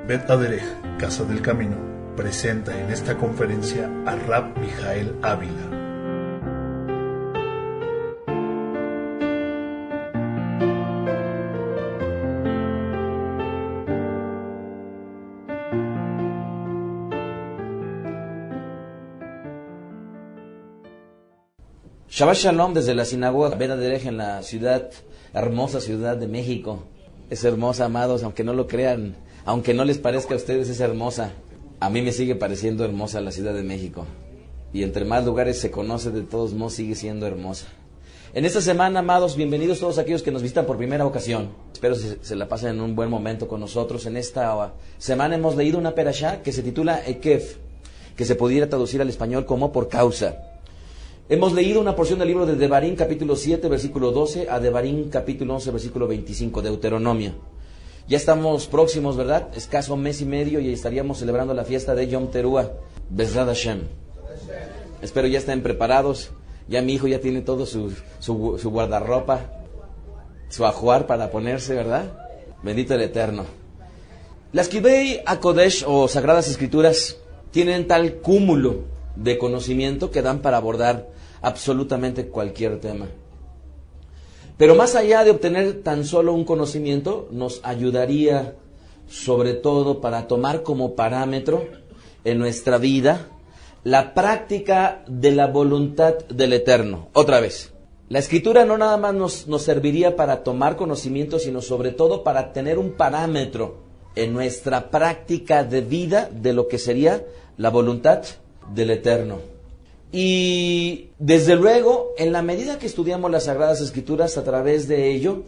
Bet Aderech, Casa del Camino, presenta en esta conferencia a Rab Mijael Ávila. Shabbat Shalom desde la sinagoga Bet Aderech en la hermosa ciudad de México. Es hermosa, amados, aunque no lo crean, aunque no les parezca a ustedes, es hermosa. A mí me sigue pareciendo hermosa la Ciudad de México. Y entre más lugares se conoce, de todos modos sigue siendo hermosa. En esta semana, amados, bienvenidos todos aquellos que nos visitan por primera ocasión. Espero se la pasen en un buen momento con nosotros. En esta semana hemos leído una perashá que se titula Ekef, que se pudiera traducir al español como por causa. Hemos leído una porción del libro de Devarim, capítulo 7, versículo 12, a Devarim, capítulo 11, versículo 25, Deuteronomio. Ya estamos próximos, ¿verdad? Escaso mes y medio y estaríamos celebrando la fiesta de Yom Teruah, Bezrat Hashem. Espero ya estén preparados. Ya mi hijo ya tiene todo su guardarropa, su ajuar para ponerse, ¿verdad? Bendito el Eterno. Las Kibei HaKodesh, o Sagradas Escrituras, tienen tal cúmulo de conocimiento que dan para abordar absolutamente cualquier tema. Pero más allá de obtener tan solo un conocimiento, nos ayudaría sobre todo para tomar como parámetro en nuestra vida la práctica de la voluntad del Eterno. Otra vez, la Escritura no nada más nos serviría para tomar conocimiento, sino sobre todo para tener un parámetro en nuestra práctica de vida de lo que sería la voluntad del Eterno. Y desde luego, en la medida que estudiamos las Sagradas Escrituras, a través de ello,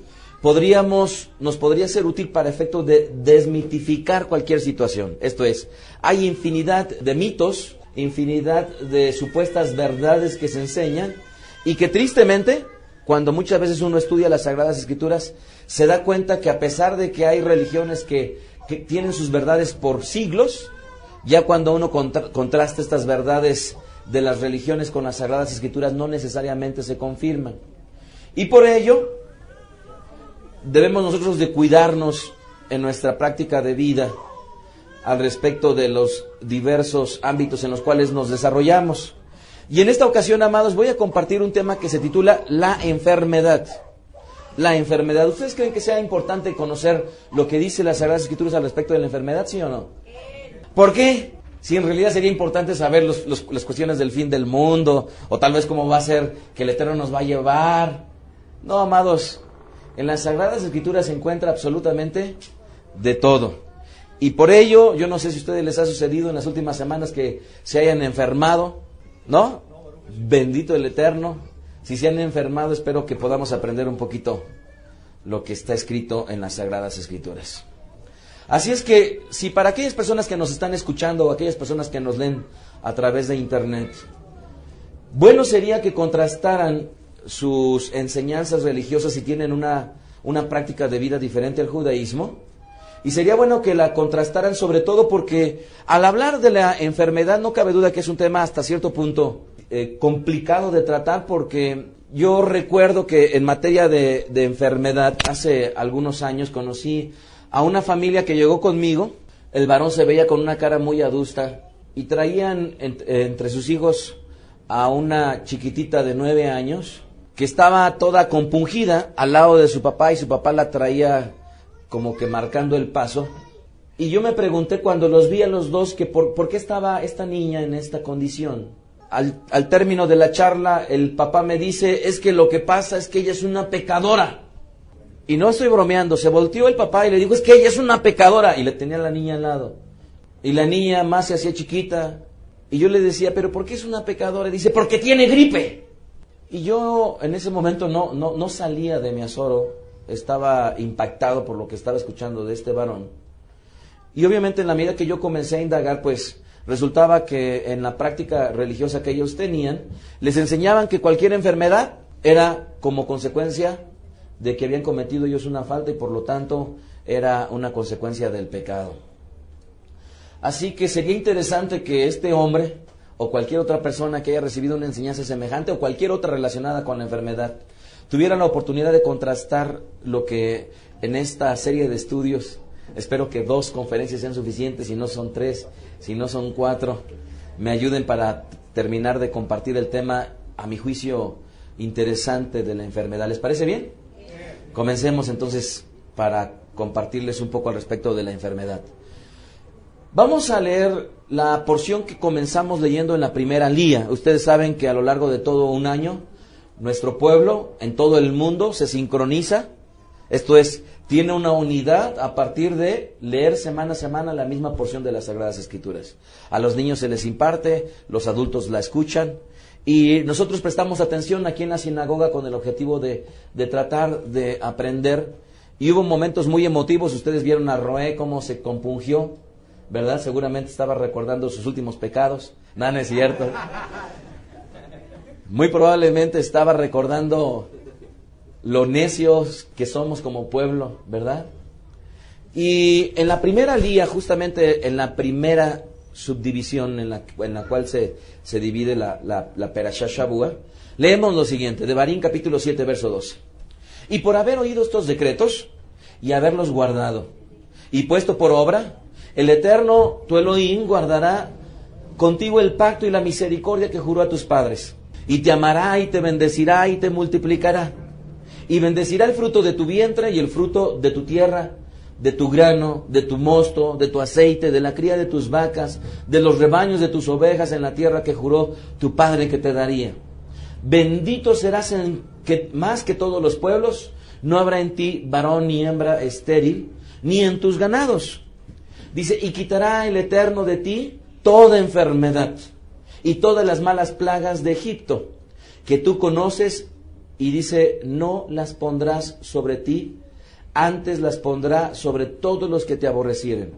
nos podría ser útil para efecto de desmitificar cualquier situación. Esto es, hay infinidad de mitos, infinidad de supuestas verdades que se enseñan y que tristemente, cuando muchas veces uno estudia las Sagradas Escrituras, se da cuenta que a pesar de que hay religiones que tienen sus verdades por siglos, ya cuando uno contrasta estas verdades de las religiones con las Sagradas Escrituras, no necesariamente se confirman. Y por ello, debemos nosotros de cuidarnos en nuestra práctica de vida al respecto de los diversos ámbitos en los cuales nos desarrollamos. Y en esta ocasión, amados, voy a compartir un tema que se titula La enfermedad. La enfermedad. ¿Ustedes creen que sea importante conocer lo que dice las Sagradas Escrituras al respecto de la enfermedad, sí o no? ¿Por qué? Si en realidad sería importante saber las cuestiones del fin del mundo, o tal vez cómo va a ser que el Eterno nos va a llevar. No, amados, en las Sagradas Escrituras se encuentra absolutamente de todo. Y por ello, yo no sé si a ustedes les ha sucedido en las últimas semanas que se hayan enfermado, ¿no? Bendito el Eterno. Si se han enfermado, espero que podamos aprender un poquito lo que está escrito en las Sagradas Escrituras. Así es que, si para aquellas personas que nos están escuchando o aquellas personas que nos leen a través de internet, bueno sería que contrastaran sus enseñanzas religiosas si tienen una práctica de vida diferente al judaísmo, y sería bueno que la contrastaran sobre todo porque al hablar de la enfermedad no cabe duda que es un tema hasta cierto punto complicado de tratar, porque yo recuerdo que en materia de enfermedad hace algunos años conocí a una familia que llegó conmigo. El varón se veía con una cara muy adusta y traían entre sus hijos a una chiquitita de 9 años que estaba toda compungida al lado de su papá, y su papá la traía como que marcando el paso. Y yo me pregunté cuando los vi a los dos que por qué estaba esta niña en esta condición. Al término de la charla, el papá me dice, es que lo que pasa es que ella es una pecadora. Y no estoy bromeando, se volteó el papá y le dijo, es que ella es una pecadora. Y le tenía a la niña al lado. Y la niña más se hacía chiquita. Y yo le decía, ¿pero por qué es una pecadora? Y dice, porque tiene gripe. Y yo en ese momento no salía de mi azoro. Estaba impactado por lo que estaba escuchando de este varón. Y obviamente en la medida que yo comencé a indagar, pues resultaba que en la práctica religiosa que ellos tenían, les enseñaban que cualquier enfermedad era como consecuencia de que habían cometido ellos una falta y por lo tanto era una consecuencia del pecado. Así que sería interesante que este hombre o cualquier otra persona que haya recibido una enseñanza semejante o cualquier otra relacionada con la enfermedad tuviera la oportunidad de contrastar lo que en esta serie de estudios Espero que 2 conferencias sean suficientes, si no son 3, si no son 4. Me ayuden para terminar de compartir el tema, a mi juicio, interesante de la enfermedad. ¿Les parece bien? Comencemos entonces para compartirles un poco al respecto de la enfermedad. Vamos a leer la porción que comenzamos leyendo en la primera lía. Ustedes saben que a lo largo de todo un año, nuestro pueblo en todo el mundo se sincroniza. Esto es, tiene una unidad a partir de leer semana a semana la misma porción de las Sagradas Escrituras. A los niños se les imparte, los adultos la escuchan, y nosotros prestamos atención aquí en la sinagoga con el objetivo de tratar de aprender. Y hubo momentos muy emotivos. Ustedes vieron a Roé cómo se compungió, ¿verdad? Seguramente estaba recordando sus últimos pecados. No, no es cierto. Muy probablemente estaba recordando lo necios que somos como pueblo, ¿verdad? Y en la primera lía, justamente en la primera subdivisión en la cual se divide la Perashá Shavua, leemos lo siguiente, Devarim capítulo 7, verso 12. Y por haber oído estos decretos y haberlos guardado y puesto por obra, el Eterno, tu Elohim, guardará contigo el pacto y la misericordia que juró a tus padres, y te amará y te bendecirá y te multiplicará, y bendecirá el fruto de tu vientre y el fruto de tu tierra, de tu grano, de tu mosto, de tu aceite, de la cría de tus vacas, de los rebaños de tus ovejas en la tierra que juró tu padre que te daría. Bendito serás más que todos los pueblos, no habrá en ti varón ni hembra estéril, ni en tus ganados. Dice, y quitará el Eterno de ti toda enfermedad y todas las malas plagas de Egipto, que tú conoces, y dice, no las pondrás sobre ti, antes las pondrá sobre todos los que te aborrecieren,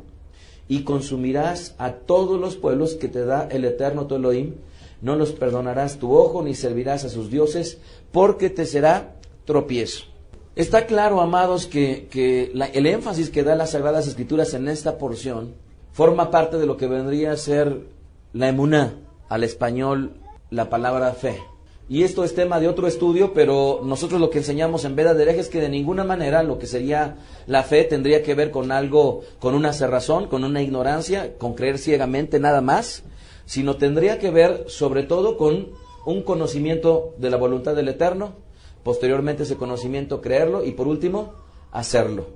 y consumirás a todos los pueblos que te da el Eterno tu Elohim, no los perdonarás tu ojo, ni servirás a sus dioses, porque te será tropiezo. Está claro, amados, que el énfasis que da las Sagradas Escrituras en esta porción forma parte de lo que vendría a ser la emuná, al español la palabra fe. Y esto es tema de otro estudio, pero nosotros lo que enseñamos en Veda Derech es que de ninguna manera lo que sería la fe tendría que ver con algo, con una cerrazón, con una ignorancia, con creer ciegamente nada más, sino tendría que ver sobre todo con un conocimiento de la voluntad del Eterno, posteriormente ese conocimiento creerlo y por último hacerlo.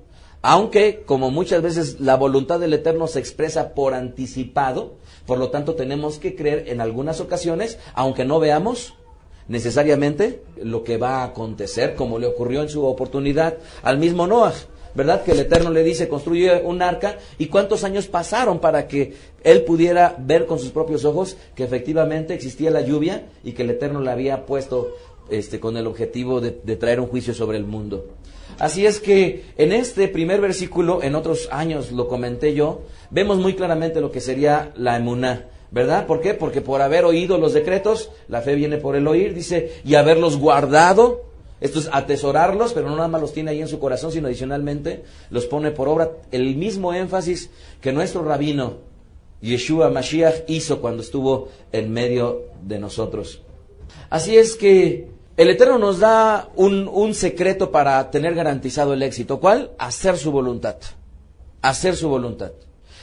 Aunque, como muchas veces la voluntad del Eterno se expresa por anticipado, por lo tanto tenemos que creer en algunas ocasiones, aunque no veamos necesariamente lo que va a acontecer, como le ocurrió en su oportunidad al mismo Noah, ¿verdad? Que el Eterno le dice, construye un arca, y cuántos años pasaron para que él pudiera ver con sus propios ojos que efectivamente existía la lluvia y que el Eterno la había puesto con el objetivo de traer un juicio sobre el mundo. Así es que en este primer versículo, en otros años lo comenté yo, vemos muy claramente lo que sería la emuná, ¿verdad? ¿Por qué? Porque por haber oído los decretos, la fe viene por el oír, dice, y haberlos guardado, esto es atesorarlos, pero no nada más los tiene ahí en su corazón, sino adicionalmente los pone por obra. El mismo énfasis que nuestro rabino Yeshua Mashiach hizo cuando estuvo en medio de nosotros. Así es que el Eterno nos da un secreto para tener garantizado el éxito. ¿Cuál? Hacer su voluntad. Hacer su voluntad.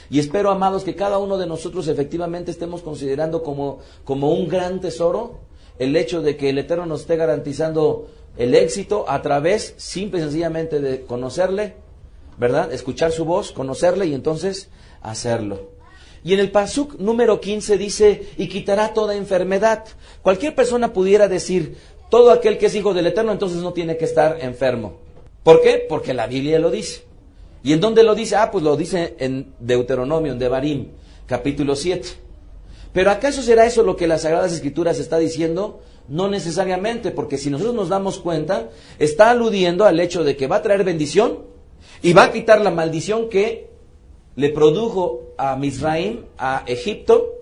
Y espero, amados, que cada uno de nosotros efectivamente estemos considerando como un gran tesoro el hecho de que el Eterno nos esté garantizando el éxito a través, simple y sencillamente, de conocerle, ¿verdad? Escuchar su voz, conocerle y entonces hacerlo. Y en el pasuk número 15 dice, y quitará toda enfermedad. Cualquier persona pudiera decir, todo aquel que es hijo del Eterno entonces no tiene que estar enfermo. ¿Por qué? Porque la Biblia lo dice. ¿Y en dónde lo dice? Pues lo dice en Deuteronomio, en Devarim, capítulo 7. ¿Pero acaso será eso lo que las Sagradas Escrituras está diciendo? No necesariamente, porque si nosotros nos damos cuenta, está aludiendo al hecho de que va a traer bendición y va a quitar la maldición que le produjo a Misraim, a Egipto,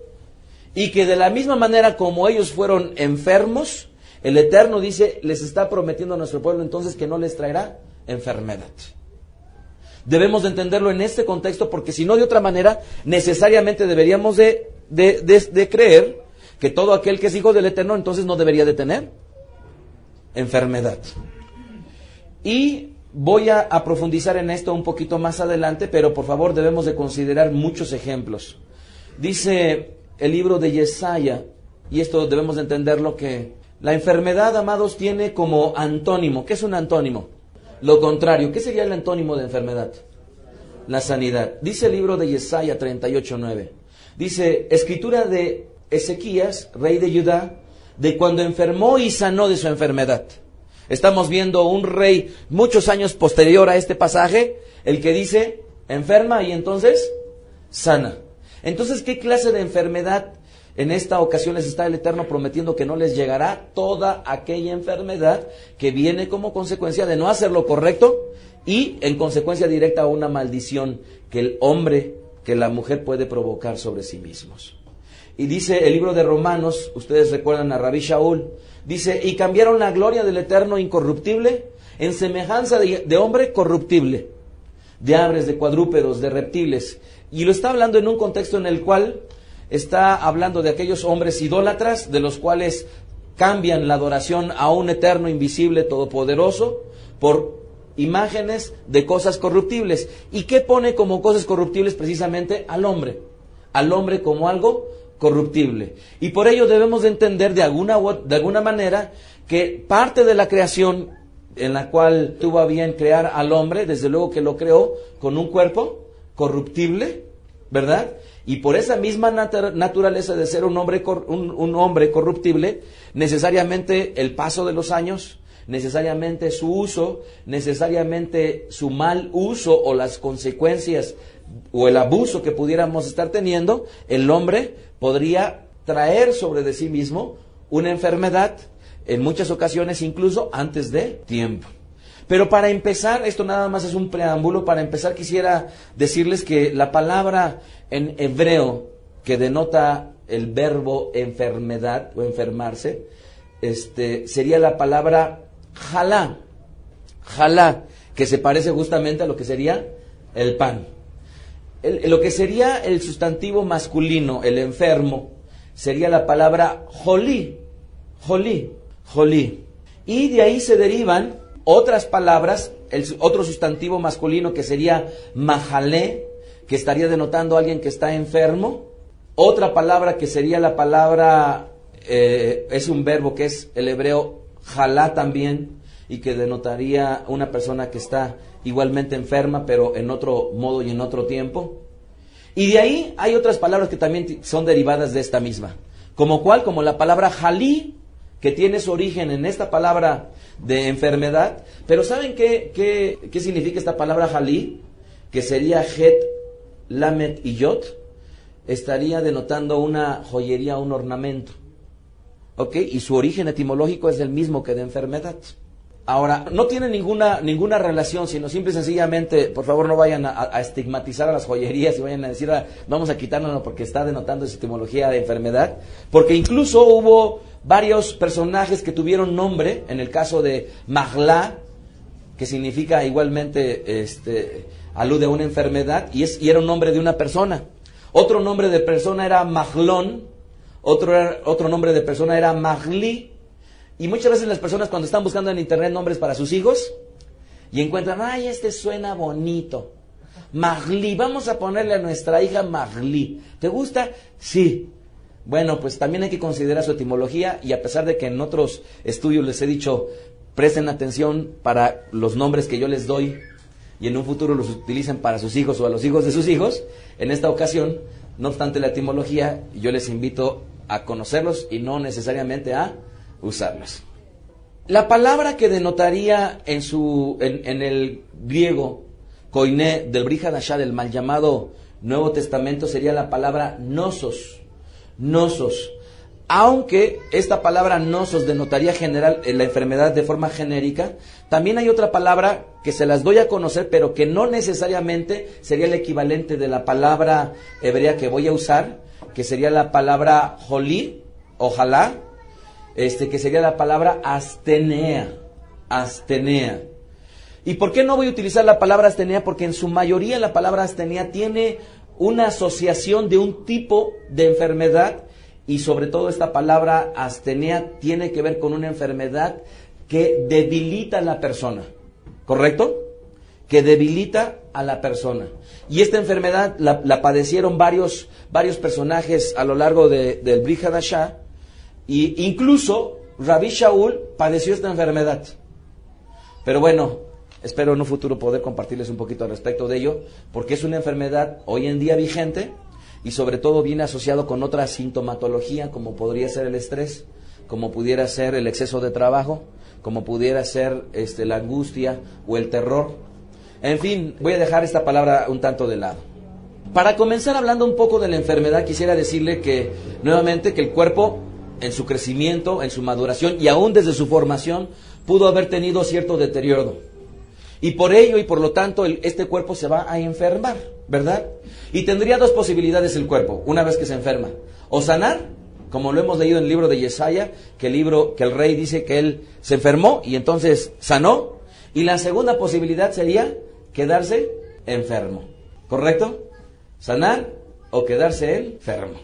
y que de la misma manera como ellos fueron enfermos, el Eterno dice, les está prometiendo a nuestro pueblo entonces que no les traerá enfermedad. Debemos de entenderlo en este contexto, porque si no, de otra manera, necesariamente deberíamos de creer que todo aquel que es hijo del Eterno entonces no debería de tener enfermedad. Y Voy a profundizar en esto un poquito más adelante, pero por favor debemos de considerar muchos ejemplos. Dice el libro de Yesaya, y esto debemos de entenderlo, que la enfermedad, amados, tiene como antónimo. ¿Qué es un antónimo? Lo contrario. ¿Qué sería el antónimo de enfermedad? La sanidad. Dice el libro de Yesaya 38:9. Dice, escritura de Ezequías, rey de Judá, de cuando enfermó y sanó de su enfermedad. Estamos viendo un rey muchos años posterior a este pasaje, el que dice, enferma y entonces sana. Entonces, ¿qué clase de enfermedad en esta ocasión les está el Eterno prometiendo que no les llegará? Toda aquella enfermedad que viene como consecuencia de no hacer lo correcto y en consecuencia directa a una maldición que el hombre, que la mujer puede provocar sobre sí mismos. Y dice el libro de Romanos, ustedes recuerdan a Rabí Shaul, dice, y cambiaron la gloria del Eterno incorruptible en semejanza de hombre corruptible, de aves, de cuadrúpedos, de reptiles. Y lo está hablando en un contexto en el cual está hablando de aquellos hombres idólatras, de los cuales cambian la adoración a un eterno, invisible, todopoderoso, por imágenes de cosas corruptibles. ¿Y qué pone como cosas corruptibles? Precisamente al hombre como algo corruptible. Y por ello debemos de entender de alguna manera que parte de la creación en la cual tuvo a bien crear al hombre, desde luego que lo creó con un cuerpo corruptible, ¿verdad? Y por esa misma naturaleza de ser un hombre corruptible, necesariamente el paso de los años, necesariamente su uso, necesariamente su mal uso o las consecuencias o el abuso que pudiéramos estar teniendo, el hombre podría traer sobre de sí mismo una enfermedad, en muchas ocasiones incluso antes de tiempo. Pero para empezar, esto nada más es un preámbulo, para empezar quisiera decirles que la palabra en hebreo que denota el verbo enfermedad o enfermarse, sería la palabra jalá, que se parece justamente a lo que sería el pan. Lo que sería el sustantivo masculino, el enfermo, sería la palabra jolí. Y de ahí se derivan otras palabras, otro sustantivo masculino que sería majalé, que estaría denotando a alguien que está enfermo. Otra palabra que sería la palabra, es un verbo que es el hebreo jalá también, y que denotaría una persona que está igualmente enferma, pero en otro modo y en otro tiempo. Y de ahí hay otras palabras que también son derivadas de esta misma. ¿Como cuál? Como la palabra jalí, que tiene su origen en esta palabra de enfermedad. Pero ¿saben qué significa esta palabra jalí? Que sería het, lamet y yot. Estaría denotando una joyería, un ornamento. ¿Ok? Y su origen etimológico es el mismo que de enfermedad. Ahora, no tiene ninguna relación, sino simple y sencillamente, por favor no vayan a estigmatizar a las joyerías y vayan a decir, vamos a quitárnoslo porque está denotando esa etimología de enfermedad, porque incluso hubo varios personajes que tuvieron nombre, en el caso de Mahlá, que significa igualmente, alude a una enfermedad, y era un nombre de una persona. Otro nombre de persona era Mahlón, otro nombre de persona era Mahli. Y muchas veces las personas cuando están buscando en internet nombres para sus hijos y encuentran, ay, este suena bonito, Mahli, vamos a ponerle a nuestra hija Mahli. ¿Te gusta? Sí. Bueno, pues también hay que considerar su etimología, y a pesar de que en otros estudios les he dicho, presten atención para los nombres que yo les doy y en un futuro los utilicen para sus hijos o a los hijos de sus hijos, en esta ocasión, no obstante la etimología, yo les invito a conocerlos y no necesariamente a usarlos. La palabra que denotaría en el griego koiné del Brit Hadashá, del mal llamado Nuevo Testamento, sería la palabra nosos. Aunque esta palabra nosos denotaría la enfermedad de forma genérica, también hay otra palabra que se las doy a conocer, pero que no necesariamente sería el equivalente de la palabra hebrea que voy a usar, que sería la palabra jolí, ojalá, que sería la palabra astenea. ¿Y por qué no voy a utilizar la palabra astenea? Porque en su mayoría la palabra astenea tiene una asociación de un tipo de enfermedad, y sobre todo esta palabra astenea tiene que ver con una enfermedad que debilita a la persona. ¿correcto? Que debilita a la persona. Y esta enfermedad la padecieron varios personajes a lo largo del Brit Hadashah, y incluso Rabbi Shaul padeció esta enfermedad. Pero bueno, espero en un futuro poder compartirles un poquito al respecto de ello, porque es una enfermedad hoy en día vigente y sobre todo viene asociado con otra sintomatología, como podría ser el estrés, como pudiera ser el exceso de trabajo, como pudiera ser la angustia o el terror. En fin, voy a dejar esta palabra un tanto de lado. Para comenzar hablando un poco de la enfermedad, quisiera decirle que, nuevamente, que el cuerpo, en su crecimiento, en su maduración y aún desde su formación, pudo haber tenido cierto deterioro. Y por ello y por lo tanto, este cuerpo se va a enfermar, ¿verdad? Y tendría dos posibilidades el cuerpo, una vez que se enferma. O sanar, como lo hemos leído en el libro de Yesaya, que el rey dice que él se enfermó y entonces sanó. Y la segunda posibilidad sería quedarse enfermo, ¿correcto? Sanar o quedarse enfermo.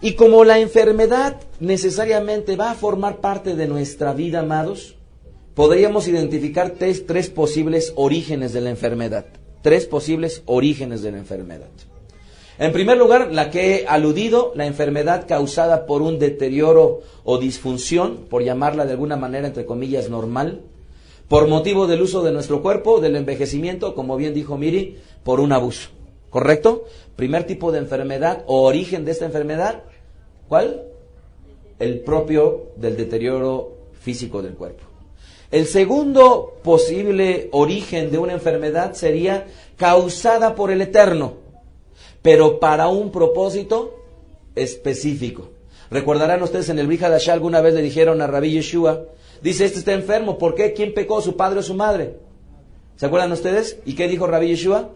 Y como la enfermedad necesariamente va a formar parte de nuestra vida, amados, podríamos identificar tres posibles orígenes de la enfermedad. Tres posibles orígenes de la enfermedad. En primer lugar, la que he aludido, la enfermedad causada por un deterioro o disfunción, por llamarla de alguna manera, entre comillas, normal, por motivo del uso de nuestro cuerpo, del envejecimiento, como bien dijo Miri, por un abuso. ¿Correcto? Primer tipo de enfermedad o origen de esta enfermedad, ¿cuál? El propio del deterioro físico del cuerpo. El segundo posible origen de una enfermedad sería causada por el Eterno, pero para un propósito específico. Recordarán ustedes en el Brit Hadashah alguna vez le dijeron a Rabbi Yeshua, dice, este está enfermo, ¿por qué? ¿Quién pecó, su padre o su madre? ¿Se acuerdan ustedes? ¿Y qué dijo Rabbi Yeshua?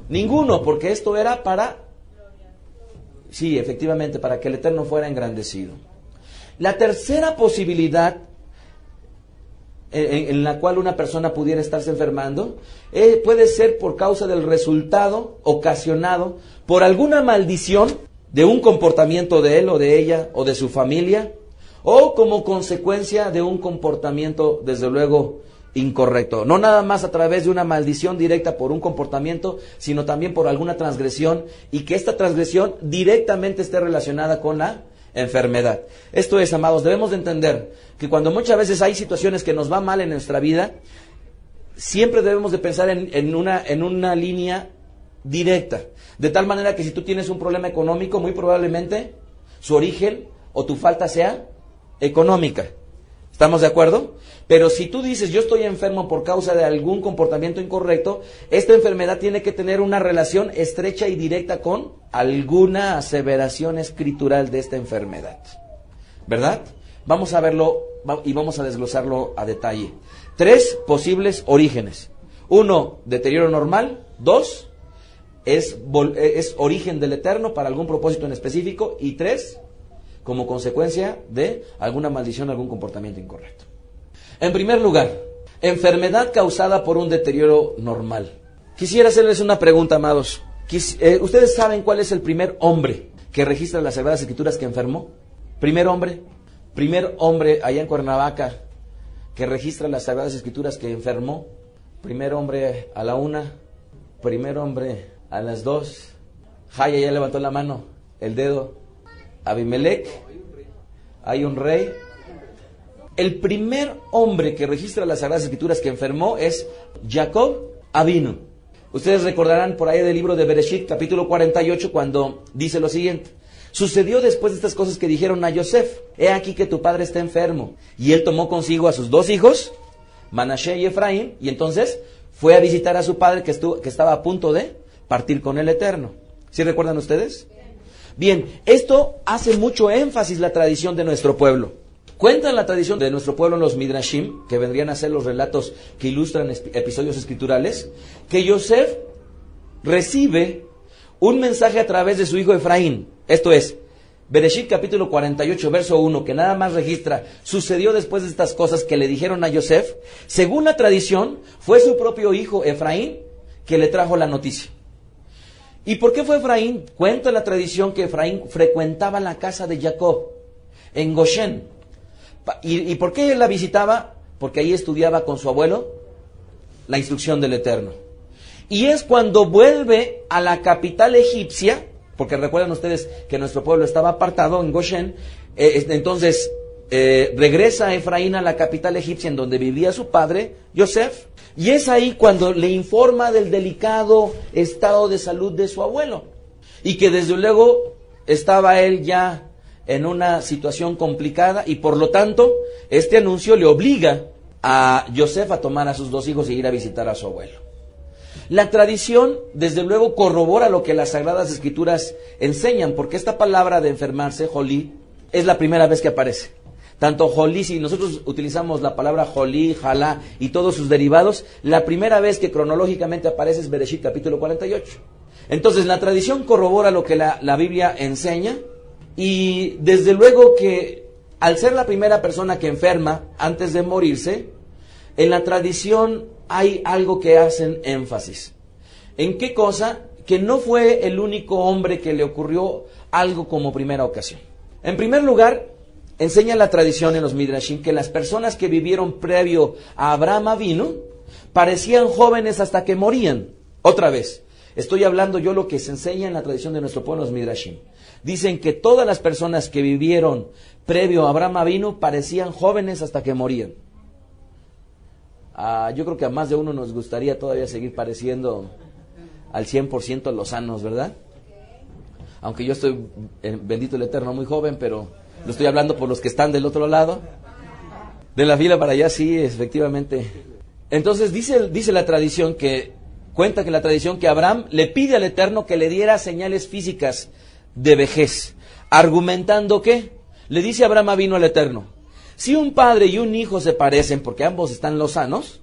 Ninguno, porque esto era para, sí, efectivamente, para que el Eterno fuera engrandecido. La tercera posibilidad en la cual una persona pudiera estarse enfermando puede ser por causa del resultado ocasionado por alguna maldición de un comportamiento de él o de ella o de su familia, o como consecuencia de un comportamiento, desde luego, incorrecto. No nada más a través de una maldición directa por un comportamiento, sino también por alguna transgresión, y que esta transgresión directamente esté relacionada con la enfermedad. Esto es, amados, debemos de entender que cuando muchas veces hay situaciones que nos va mal en nuestra vida, siempre debemos de pensar en una línea directa, de tal manera que si tú tienes un problema económico, muy probablemente su origen o tu falta sea económica. ¿Estamos de acuerdo? Pero si tú dices, yo estoy enfermo por causa de algún comportamiento incorrecto, esta enfermedad tiene que tener una relación estrecha y directa con alguna aseveración escritural de esta enfermedad. ¿Verdad? Vamos a verlo y vamos a desglosarlo a detalle. Tres posibles orígenes. Uno, deterioro normal. Dos, es origen del Eterno para algún propósito en específico. Y tres, como consecuencia de alguna maldición, algún comportamiento incorrecto. En primer lugar, enfermedad causada por un deterioro normal. Quisiera hacerles una pregunta, amados. ¿Ustedes saben cuál es el primer hombre que registra en las Sagradas Escrituras que enfermó? Primer hombre allá en Cuernavaca que registra en las Sagradas Escrituras que enfermó. Primer hombre a la 1, primer hombre a las 2. Jaya ya levantó la mano, el dedo. Abimelech, hay un rey. El primer hombre que registra las Sagradas Escrituras que enfermó es Jacob Avinu. Ustedes recordarán por ahí del libro de Bereshit, capítulo 48, cuando dice lo siguiente: sucedió después de estas cosas que dijeron a Yosef, he aquí que tu padre está enfermo. Y él tomó consigo a sus dos hijos, Manashe y Efraín, y entonces fue a visitar a su padre que estaba a punto de partir con el Eterno. ¿Sí recuerdan ustedes? Bien, esto hace mucho énfasis la tradición de nuestro pueblo. Cuentan la tradición de nuestro pueblo en los Midrashim, que vendrían a ser los relatos que ilustran episodios escriturales, que Yosef recibe un mensaje a través de su hijo Efraín. Esto es, Bereshit capítulo 48, verso 1, que nada más registra, sucedió después de estas cosas que le dijeron a Yosef. Según la tradición, fue su propio hijo Efraín que le trajo la noticia. ¿Y por qué fue Efraín? Cuenta la tradición que Efraín frecuentaba la casa de Jacob en Goshen. ¿Y por qué él la visitaba? Porque ahí estudiaba con su abuelo la instrucción del Eterno. Y es cuando vuelve a la capital egipcia, porque recuerdan ustedes que nuestro pueblo estaba apartado en Goshen, entonces regresa Efraín a la capital egipcia en donde vivía su padre, Yosef, y es ahí cuando le informa del delicado estado de salud de su abuelo, y que desde luego estaba él ya en una situación complicada, y por lo tanto este anuncio le obliga a Yosef a tomar a sus 2 hijos e ir a visitar a su abuelo. La tradición, desde luego, corrobora lo que las Sagradas Escrituras enseñan, porque esta palabra de enfermarse, jolí, es la primera vez que aparece. Tanto jolí, si nosotros utilizamos la palabra jolí, jalá y todos sus derivados, la primera vez que cronológicamente aparece es Bereshit capítulo 48. Entonces la tradición corrobora lo que la Biblia enseña, y desde luego que al ser la primera persona que enferma antes de morirse, en la tradición hay algo que hacen énfasis. ¿En qué cosa? Que no fue el único hombre que le ocurrió algo como primera ocasión. En primer lugar, enseña la tradición en los Midrashim que las personas que vivieron previo a Abraham Avinu parecían jóvenes hasta que morían. Otra vez, estoy hablando yo lo que se enseña en la tradición de nuestro pueblo, los Midrashim. Dicen que todas las personas que vivieron previo a Abraham Avinu parecían jóvenes hasta que morían. Yo creo que a más de uno nos gustaría todavía seguir pareciendo al 100% lozanos, ¿verdad? Aunque yo estoy, bendito el Eterno, muy joven, pero lo estoy hablando por los que están del otro lado. De la fila para allá, sí, efectivamente. Entonces dice la tradición cuenta que la tradición que Abraham le pide al Eterno que le diera señales físicas de vejez, argumentando que, le dice Abraham vino al Eterno, si un padre y un hijo se parecen porque ambos están lozanos,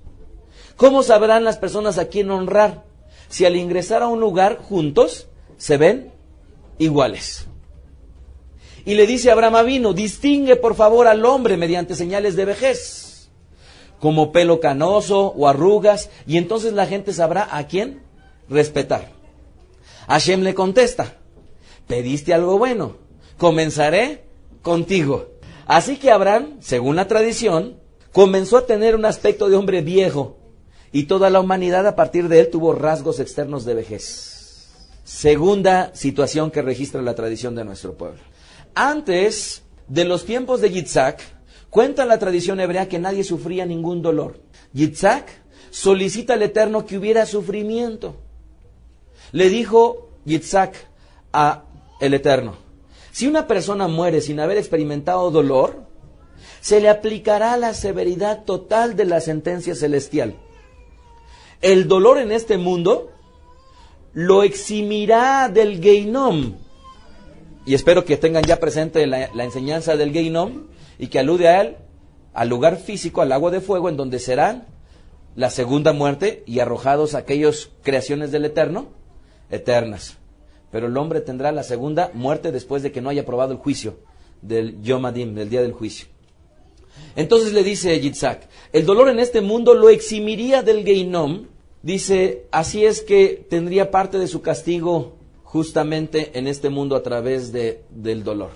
¿cómo sabrán las personas a quién honrar si al ingresar a un lugar juntos se ven iguales? Y le dice Abraham Avinu, distingue por favor al hombre mediante señales de vejez, como pelo canoso o arrugas, y entonces la gente sabrá a quién respetar. Hashem le contesta, pediste algo bueno, comenzaré contigo. Así que Abraham, según la tradición, comenzó a tener un aspecto de hombre viejo, y toda la humanidad a partir de él tuvo rasgos externos de vejez. Segunda situación que registra la tradición de nuestro pueblo. Antes de los tiempos de Yitzhak, cuenta la tradición hebrea que nadie sufría ningún dolor. Yitzhak solicita al Eterno que hubiera sufrimiento. Le dijo Yitzhak a el Eterno, si una persona muere sin haber experimentado dolor, se le aplicará la severidad total de la sentencia celestial. El dolor en este mundo lo eximirá del Geinom. Y espero que tengan ya presente la enseñanza del Geinom y que alude a él, al lugar físico, al lago de fuego, en donde serán la segunda muerte y arrojados aquellos creaciones del Eterno, eternas. Pero el hombre tendrá la segunda muerte después de que no haya probado el juicio del Yom Adim, del día del juicio. Entonces le dice Yitzhak, el dolor en este mundo lo eximiría del Geinom. Dice, así es que tendría parte de su castigo justamente en este mundo a través del dolor.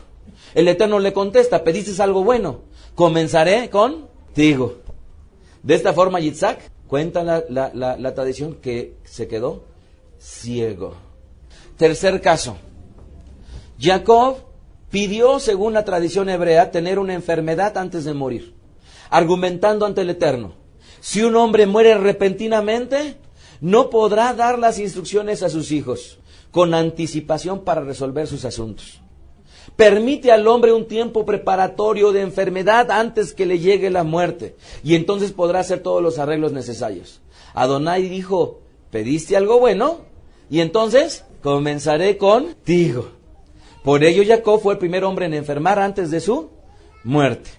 El Eterno le contesta, pediste algo bueno, comenzaré contigo. De esta forma Yitzhak cuenta la tradición que se quedó ciego. Tercer caso, Jacob pidió, según la tradición hebrea, tener una enfermedad antes de morir, argumentando ante el Eterno, si un hombre muere repentinamente, no podrá dar las instrucciones a sus hijos con anticipación para resolver sus asuntos. Permite al hombre un tiempo preparatorio de enfermedad antes que le llegue la muerte, y entonces podrá hacer todos los arreglos necesarios. Adonai dijo, pediste algo bueno, y entonces comenzaré contigo. Por ello Jacob fue el primer hombre en enfermar antes de su muerte.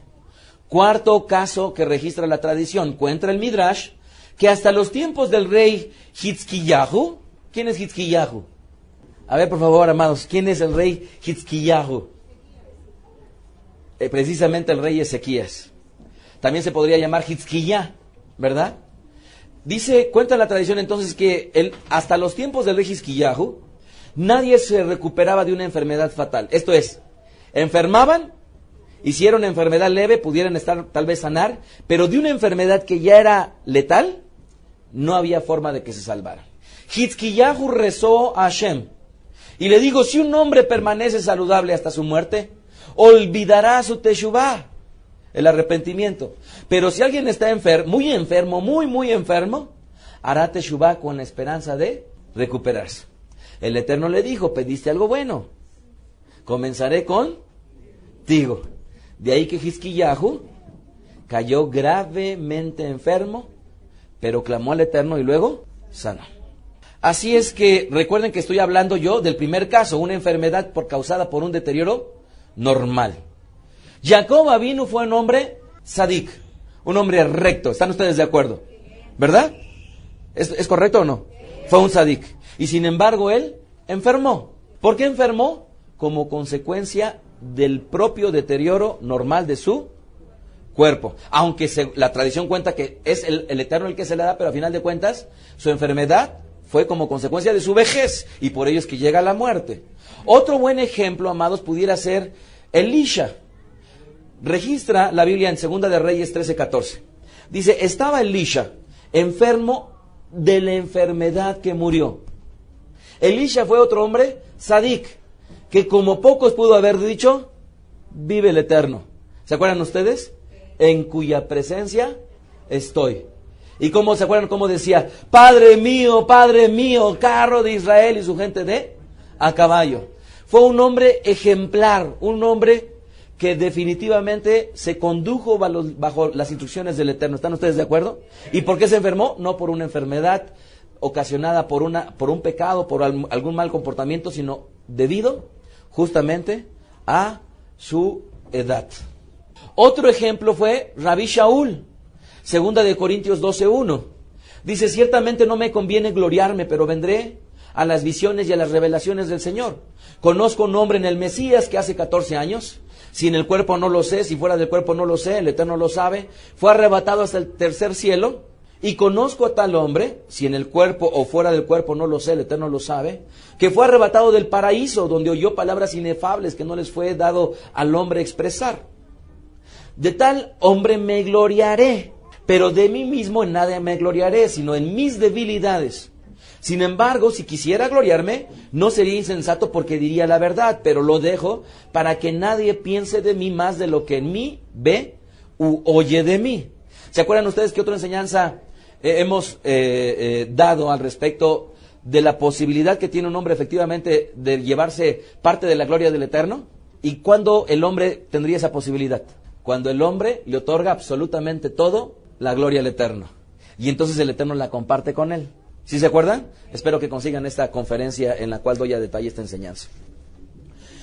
Cuarto caso que registra la tradición, cuenta el Midrash, que hasta los tiempos del rey Hitzkiyahu, ¿quién es Hitzkiyahu? A ver, por favor, amados, ¿quién es el rey Hitzkiyahu? Precisamente el rey Ezequías. También se podría llamar Hitzkiyah, ¿verdad? Cuenta la tradición entonces que hasta los tiempos del rey Hitzkiyahu, nadie se recuperaba de una enfermedad fatal. Esto es, enfermaban, hicieron enfermedad leve, pudieran estar tal vez sanar, pero de una enfermedad que ya era letal, no había forma de que se salvara. Hizkiyahu rezó a Hashem y le dijo, si un hombre permanece saludable hasta su muerte, olvidará su teshuvah, el arrepentimiento. Pero si alguien está muy enfermo, hará teshuvah con la esperanza de recuperarse. El Eterno le dijo, pediste algo bueno, comenzaré contigo. De ahí que Hizkiyahu cayó gravemente enfermo, pero clamó al Eterno y luego sanó. Así es que recuerden que estoy hablando yo del primer caso, una enfermedad causada por un deterioro normal. Jacob Avinu fue un hombre sadik, un hombre recto. ¿Están ustedes de acuerdo? ¿Verdad? ¿Es correcto o no? Fue un sadik. Y sin embargo él enfermó. ¿Por qué enfermó? Como consecuencia del propio deterioro normal de su cuerpo. Aunque la tradición cuenta que es el Eterno el que se le da, pero a final de cuentas su enfermedad fue como consecuencia de su vejez, y por ello es que llega a la muerte. Otro buen ejemplo, amados, pudiera ser Elisha. Registra la Biblia en 2 de Reyes 13:14. Dice, estaba Elisha enfermo de la enfermedad que murió. Elisha fue otro hombre sadik, que como pocos pudo haber dicho, vive el Eterno. ¿Se acuerdan ustedes? En cuya presencia estoy. ¿Y cómo se acuerdan cómo decía? Padre mío, carro de Israel y su gente a caballo. Fue un hombre ejemplar, un hombre que definitivamente se condujo bajo las instrucciones del Eterno. ¿Están ustedes de acuerdo? ¿Y por qué se enfermó? No por una enfermedad ocasionada por un pecado, por algún mal comportamiento, sino debido justamente a su edad. Otro ejemplo fue Rabí Shaul. 2 de Corintios 12:1. Dice, ciertamente no me conviene gloriarme, pero vendré a las visiones y a las revelaciones del Señor. Conozco un hombre en el Mesías que hace 14 años, si en el cuerpo no lo sé, si fuera del cuerpo no lo sé, el Eterno lo sabe, fue arrebatado hasta el tercer cielo, y conozco a tal hombre, si en el cuerpo o fuera del cuerpo no lo sé, el Eterno lo sabe, que fue arrebatado del paraíso, donde oyó palabras inefables que no les fue dado al hombre expresar. De tal hombre me gloriaré, pero de mí mismo en nada me gloriaré, sino en mis debilidades. Sin embargo, si quisiera gloriarme, no sería insensato porque diría la verdad, pero lo dejo para que nadie piense de mí más de lo que en mí ve u oye de mí. ¿Se acuerdan ustedes que otra enseñanza hemos dado al respecto de la posibilidad que tiene un hombre efectivamente de llevarse parte de la gloria del Eterno? ¿Y cuándo el hombre tendría esa posibilidad? Cuando el hombre le otorga absolutamente todo la gloria al Eterno. Y entonces el Eterno la comparte con él. ¿Sí se acuerdan? Espero que consigan esta conferencia en la cual doy a detalle esta enseñanza.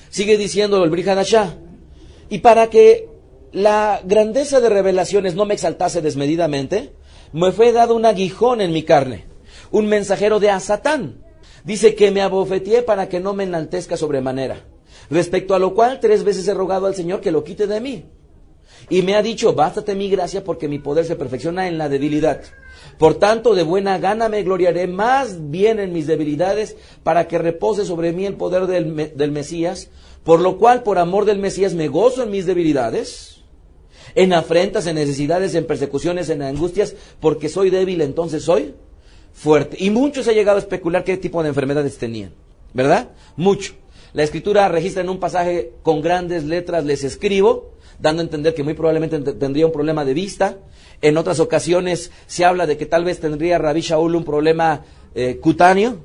Sigue diciendo el Brit Hadashah. Y para que la grandeza de revelaciones no me exaltase desmedidamente, me fue dado un aguijón en mi carne, un mensajero de Satán. Dice que me abofeteé para que no me enaltezca sobremanera. Respecto a lo cual 3 veces he rogado al Señor que lo quite de mí. Y me ha dicho, bástate mi gracia porque mi poder se perfecciona en la debilidad. Por tanto, de buena gana me gloriaré más bien en mis debilidades para que repose sobre mí el poder del Mesías. Por lo cual, por amor del Mesías, me gozo en mis debilidades, en afrentas, en necesidades, en persecuciones, en angustias, porque soy débil, entonces soy fuerte. Y muchos han llegado a especular qué tipo de enfermedades tenían, ¿verdad? Mucho. La Escritura registra en un pasaje con grandes letras, les escribo, dando a entender que muy probablemente tendría un problema de vista. En otras ocasiones se habla de que tal vez tendría Rabí Shaul un problema cutáneo,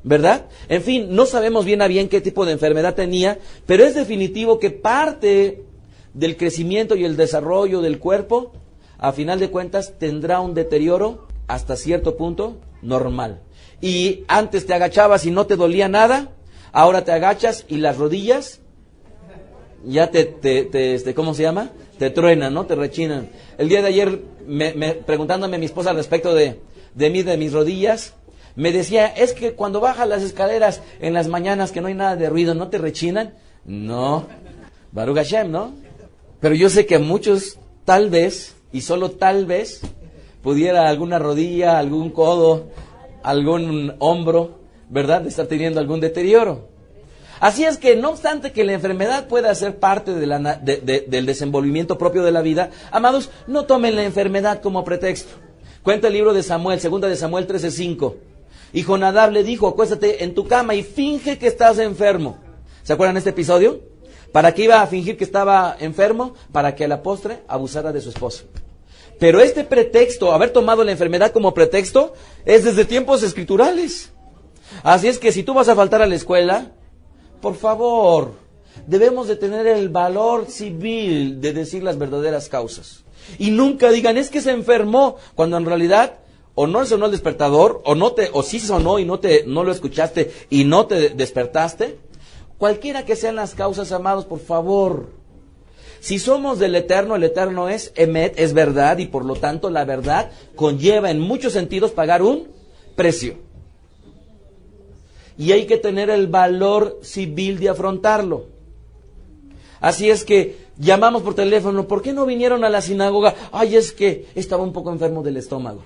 ¿verdad? En fin, no sabemos bien a bien qué tipo de enfermedad tenía, pero es definitivo que parte del crecimiento y el desarrollo del cuerpo, a final de cuentas, tendrá un deterioro hasta cierto punto normal. Y antes te agachabas y no te dolía nada, ahora te agachas y las rodillas ya ¿cómo se llama? Te truenan, ¿no? Te rechinan. El día de ayer, preguntándome a mi esposa al respecto de mis rodillas, me decía, es que cuando bajas las escaleras en las mañanas que no hay nada de ruido, ¿no te rechinan? No, Baruch Hashem, ¿no? Pero yo sé que a muchos, tal vez, y solo tal vez, pudiera alguna rodilla, algún codo, algún hombro, ¿verdad?, de estar teniendo algún deterioro. Así es que, no obstante que la enfermedad pueda ser parte del desenvolvimiento propio de la vida, amados, no tomen la enfermedad como pretexto. Cuenta el libro de Samuel, 2 de Samuel 13:5. Y Jonadab le dijo, acuéstate en tu cama y finge que estás enfermo. ¿Se acuerdan de este episodio? ¿Para qué iba a fingir que estaba enfermo? Para que a la postre abusara de su esposo. Pero este pretexto, haber tomado la enfermedad como pretexto, es desde tiempos escriturales. Así es que si tú vas a faltar a la escuela, por favor, debemos de tener el valor civil de decir las verdaderas causas. Y nunca digan, es que se enfermó, cuando en realidad o no sonó el despertador, o sí sonó y no lo escuchaste y no te despertaste. Cualquiera que sean las causas, amados, por favor. Si somos del Eterno, el Eterno es Emet, es verdad, y por lo tanto la verdad conlleva en muchos sentidos pagar un precio. Y hay que tener el valor civil de afrontarlo. Así es que llamamos por teléfono, ¿por qué no vinieron a la sinagoga? Ay, es que estaba un poco enfermo del estómago.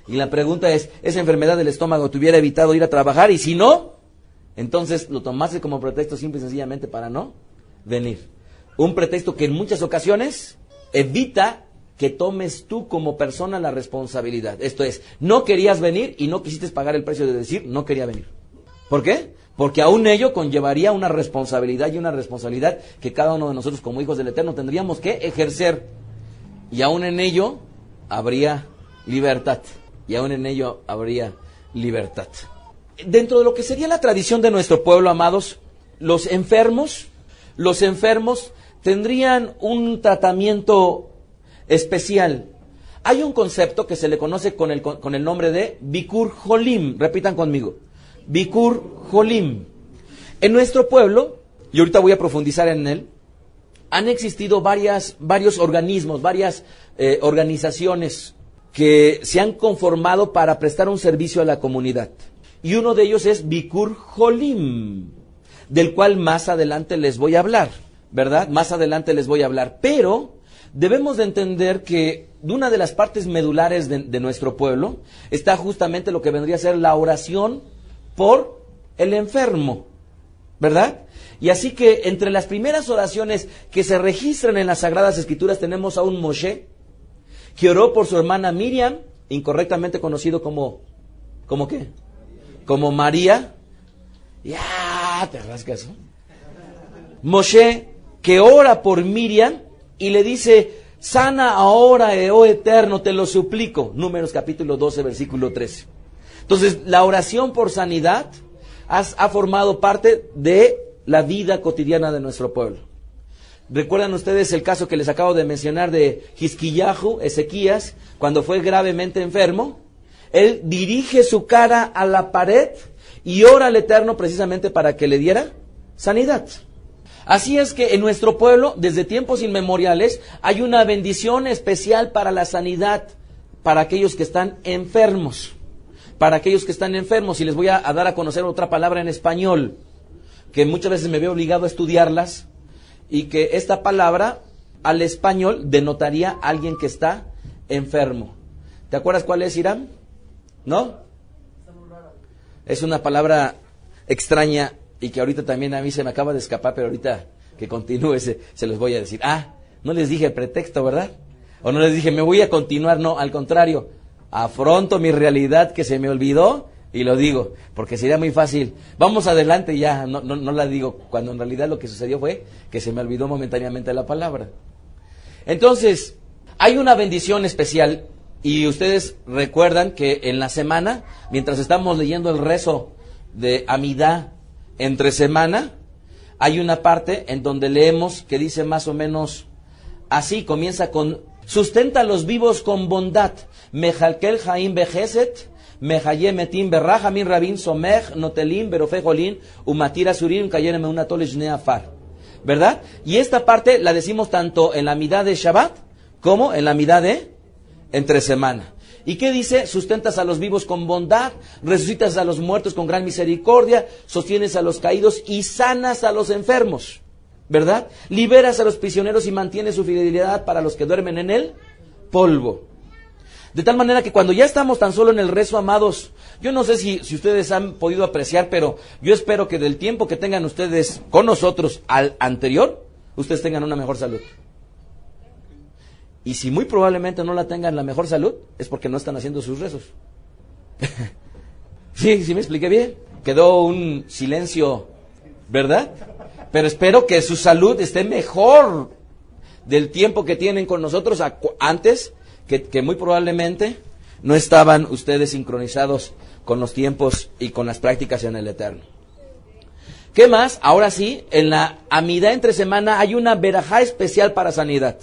Y la pregunta es, ¿esa enfermedad del estómago te hubiera evitado ir a trabajar? Y si no, entonces lo tomaste como pretexto simple y sencillamente para no venir. Un pretexto que en muchas ocasiones evita que tomes tú como persona la responsabilidad. Esto es, no querías venir y no quisiste pagar el precio de decir no quería venir. ¿Por qué? Porque aún ello conllevaría una responsabilidad y una responsabilidad que cada uno de nosotros como hijos del Eterno tendríamos que ejercer. Y aún en ello habría libertad. Y aún en ello habría libertad. Dentro de lo que sería la tradición de nuestro pueblo, amados, los enfermos tendrían un tratamiento especial. Hay un concepto que se le conoce con el nombre de Bikur Jolim. Repitan conmigo. Bikur Jolim. En nuestro pueblo, y ahorita voy a profundizar en él, han existido varios organismos, varias organizaciones que se han conformado para prestar un servicio a la comunidad. Y uno de ellos es Bikur Jolim, del cual más adelante les voy a hablar, ¿verdad? Más adelante les voy a hablar. Pero debemos de entender que de una de las partes medulares de nuestro pueblo está justamente lo que vendría a ser la oración por el enfermo, ¿verdad? Y así que entre las primeras oraciones que se registran en las Sagradas Escrituras tenemos a un Moshe que oró por su hermana Miriam, incorrectamente conocido como ¿qué? Como María. Ya, te rascas, ¿no? Moshe que ora por Miriam y le dice, sana ahora, oh Eterno, te lo suplico. Números capítulo 12, versículo 13. Entonces, la oración por sanidad ha formado parte de la vida cotidiana de nuestro pueblo. ¿Recuerdan ustedes el caso que les acabo de mencionar de Hizquillahu, Ezequías, cuando fue gravemente enfermo? Él dirige su cara a la pared y ora al Eterno precisamente para que le diera sanidad. Así es que en nuestro pueblo, desde tiempos inmemoriales, hay una bendición especial para la sanidad, para aquellos que están enfermos. Para aquellos que están enfermos, y les voy a dar a conocer otra palabra en español, que muchas veces me veo obligado a estudiarlas, y que esta palabra al español denotaría a alguien que está enfermo. ¿Te acuerdas cuál es, Irán? ¿No? Es una palabra extraña y que ahorita también a mí se me acaba de escapar, pero ahorita que continúe se los voy a decir. No les dije pretexto, ¿verdad? O no les dije me voy a continuar, no, al contrario, afronto mi realidad que se me olvidó y lo digo, porque sería muy fácil. Vamos adelante ya, no la digo, cuando en realidad lo que sucedió fue que se me olvidó momentáneamente la palabra. Entonces, hay una bendición especial y ustedes recuerdan que en la semana, mientras estamos leyendo el rezo de Amidá entre semana, hay una parte en donde leemos que dice más o menos así, comienza con sustenta a los vivos con bondad, mejalkel jaim bejeset, Mehaye metim berraja min rabin somech notelim berofejolin umatira surim kayene una afar. ¿Verdad? Y esta parte la decimos tanto en la midá de Shabbat como en la midá de entre semana. ¿Y qué dice? Sustentas a los vivos con bondad, resucitas a los muertos con gran misericordia, sostienes a los caídos y sanas a los enfermos. ¿Verdad? Liberas a los prisioneros y mantienes su fidelidad para los que duermen en el polvo. De tal manera que cuando ya estamos tan solo en el rezo, amados, yo no sé si ustedes han podido apreciar, pero yo espero que del tiempo que tengan ustedes con nosotros al anterior, ustedes tengan una mejor salud. Y si muy probablemente no la tengan la mejor salud, es porque no están haciendo sus rezos. ¿Sí me expliqué bien? Quedó un silencio, ¿verdad? Pero espero que su salud esté mejor del tiempo que tienen con nosotros antes, que muy probablemente no estaban ustedes sincronizados con los tiempos y con las prácticas en el Eterno. ¿Qué más? Ahora sí, en la Amidá entre semana hay una verajá especial para sanidad.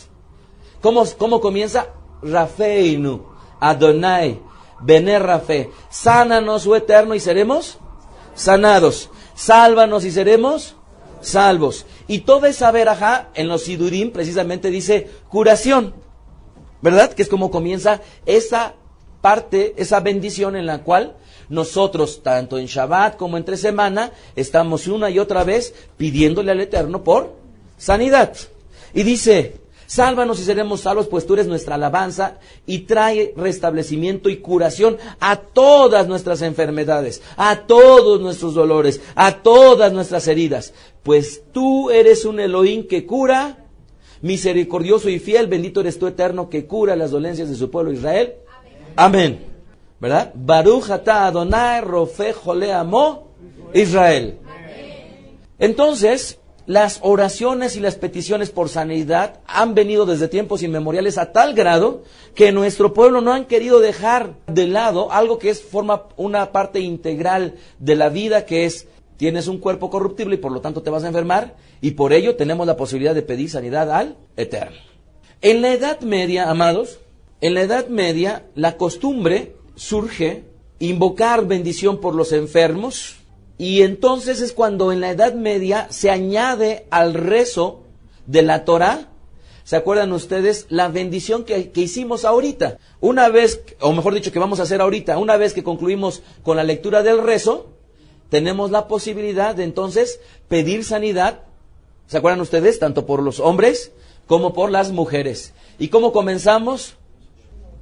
¿Cómo comienza? Rafeinu, Adonai, Bener Rafe. Sánanos, oh Eterno, y seremos sanados. Sálvanos y seremos salvos. Y toda esa verajá en los Sidurim precisamente dice curación, ¿verdad? Que es como comienza esa parte, esa bendición en la cual nosotros, tanto en Shabbat como entre semana, estamos una y otra vez pidiéndole al Eterno por sanidad. Y dice, sálvanos y seremos salvos, pues tú eres nuestra alabanza y trae restablecimiento y curación a todas nuestras enfermedades, a todos nuestros dolores, a todas nuestras heridas. Pues tú eres un Elohim que cura, misericordioso y fiel, bendito eres tú, Eterno, que cura las dolencias de su pueblo Israel. Amén. ¿Verdad? Baruch atah Adonai Rofe Jole Amo Israel. Entonces, las oraciones y las peticiones por sanidad han venido desde tiempos inmemoriales a tal grado que nuestro pueblo no han querido dejar de lado algo que forma una parte integral de la vida, que es, tienes un cuerpo corruptible y por lo tanto te vas a enfermar, y por ello tenemos la posibilidad de pedir sanidad al Eterno. En la Edad Media, amados, en la Edad Media la costumbre surge invocar bendición por los enfermos, y entonces es cuando en la Edad Media se añade al rezo de la Torah, ¿se acuerdan ustedes? La bendición que hicimos ahorita. Una vez, o mejor dicho, que vamos a hacer ahorita, una vez que concluimos con la lectura del rezo, tenemos la posibilidad de entonces pedir sanidad, ¿se acuerdan ustedes? Tanto por los hombres como por las mujeres. ¿Y cómo comenzamos?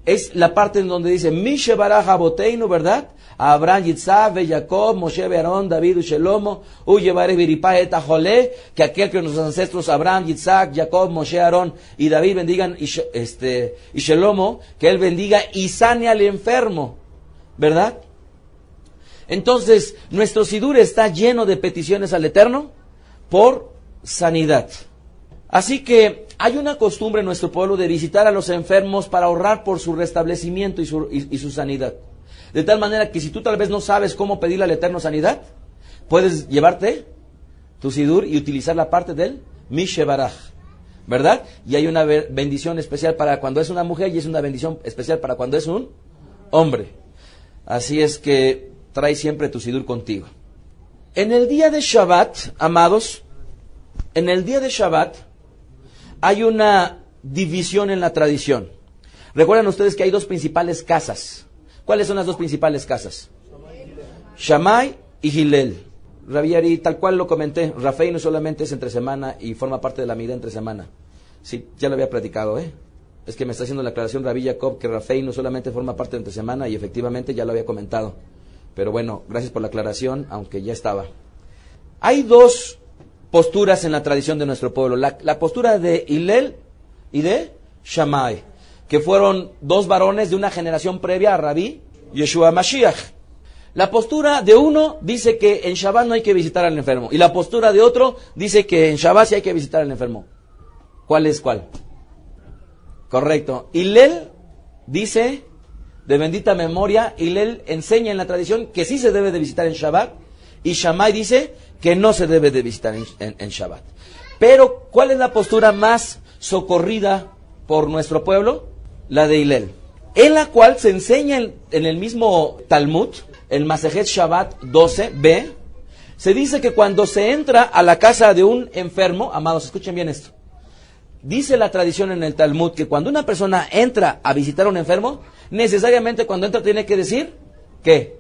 Es la parte en donde dice Mishe Baraj Aboteinu, ¿verdad? Abraham, Yitzhak, Jacob, Moshe, Aarón, David, Shelomo, Uyevare, Viripá, Etajolé, que aquel que nuestros ancestros Abraham, Yitzhak, Jacob, Moshe, Aarón y David bendigan y Shelomo, que él bendiga y sane al enfermo, ¿verdad? Entonces, nuestro Sidur está lleno de peticiones al Eterno por sanidad. Así que hay una costumbre en nuestro pueblo de visitar a los enfermos para orar por su restablecimiento y su sanidad. De tal manera que si tú tal vez no sabes cómo pedirle al Eterno sanidad, puedes llevarte tu Sidur y utilizar la parte del Mishe Baraj, ¿verdad? Y hay una bendición especial para cuando es una mujer y es una bendición especial para cuando es un hombre. Así es que trae siempre tu Sidur contigo. En el día de Shabbat, amados, en el día de Shabbat hay una división en la tradición. Recuerdan ustedes que hay dos principales casas. ¿Cuáles son las dos principales casas? Shammai y Hillel. Rabbi Ari, tal cual lo comenté, Rafael no solamente es entre semana y forma parte de la Amidá entre semana. Sí, ya lo había platicado, Es que me está haciendo la aclaración Rabbi Jacob que Rafael no solamente forma parte de entre semana, y efectivamente ya lo había comentado. Pero bueno, gracias por la aclaración, aunque ya estaba. Hay dos posturas en la tradición de nuestro pueblo. La postura de Hillel y de Shammai, que fueron dos varones de una generación previa a Rabí Yeshua Mashiach. La postura de uno dice que en Shabbat no hay que visitar al enfermo, y la postura de otro dice que en Shabbat sí hay que visitar al enfermo. ¿Cuál es cuál? Correcto. Hillel dice, de bendita memoria, Hillel enseña en la tradición que sí se debe de visitar en Shabbat, y Shammai dice que no se debe de visitar en Shabbat. Pero, ¿cuál es la postura más socorrida por nuestro pueblo? La de Hillel, en la cual se enseña en el mismo Talmud, el Masejet Shabbat 12b, se dice que cuando se entra a la casa de un enfermo, amados, escuchen bien esto, dice la tradición en el Talmud que cuando una persona entra a visitar a un enfermo, necesariamente cuando entra tiene que decir, ¿qué?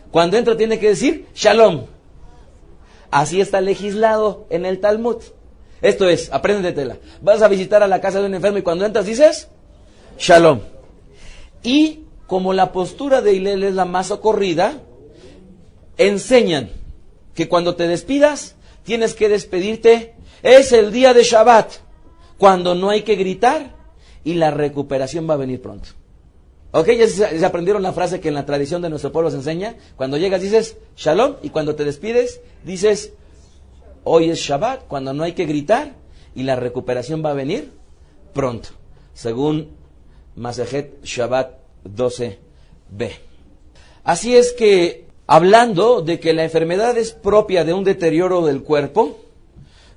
Cuando entra tiene que decir Shalom. Así está legislado en el Talmud. Esto es, apréndetela. Vas a visitar a la casa de un enfermo y cuando entras dices Shalom. Y como la postura de Hillel es la más socorrida, enseñan que cuando te despidas tienes que despedirte. Es el día de Shabbat, cuando no hay que gritar y la recuperación va a venir pronto. Ok, ya se aprendieron la frase que en la tradición de nuestro pueblo se enseña. Cuando llegas dices Shalom, y cuando te despides dices hoy es Shabbat, cuando no hay que gritar, y la recuperación va a venir pronto, según Masejet Shabbat 12b. Así es que, hablando de que la enfermedad es propia de un deterioro del cuerpo,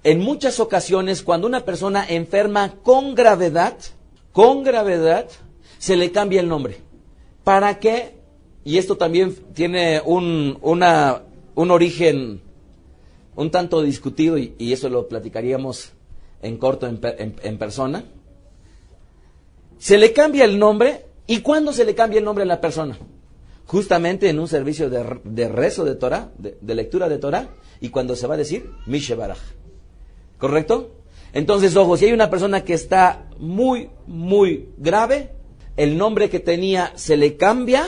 en muchas ocasiones cuando una persona enferma con gravedad, se le cambia el nombre. ¿Para qué? Y esto también tiene un origen un tanto discutido, y eso lo platicaríamos en corto en persona. Se le cambia el nombre. ¿Y cuándo se le cambia el nombre a la persona? Justamente en un servicio de rezo de Torah, de lectura de Torah, y cuando se va a decir Mishebaraj. ¿Correcto? Entonces, ojo, si hay una persona que está muy, muy grave, el nombre que tenía se le cambia,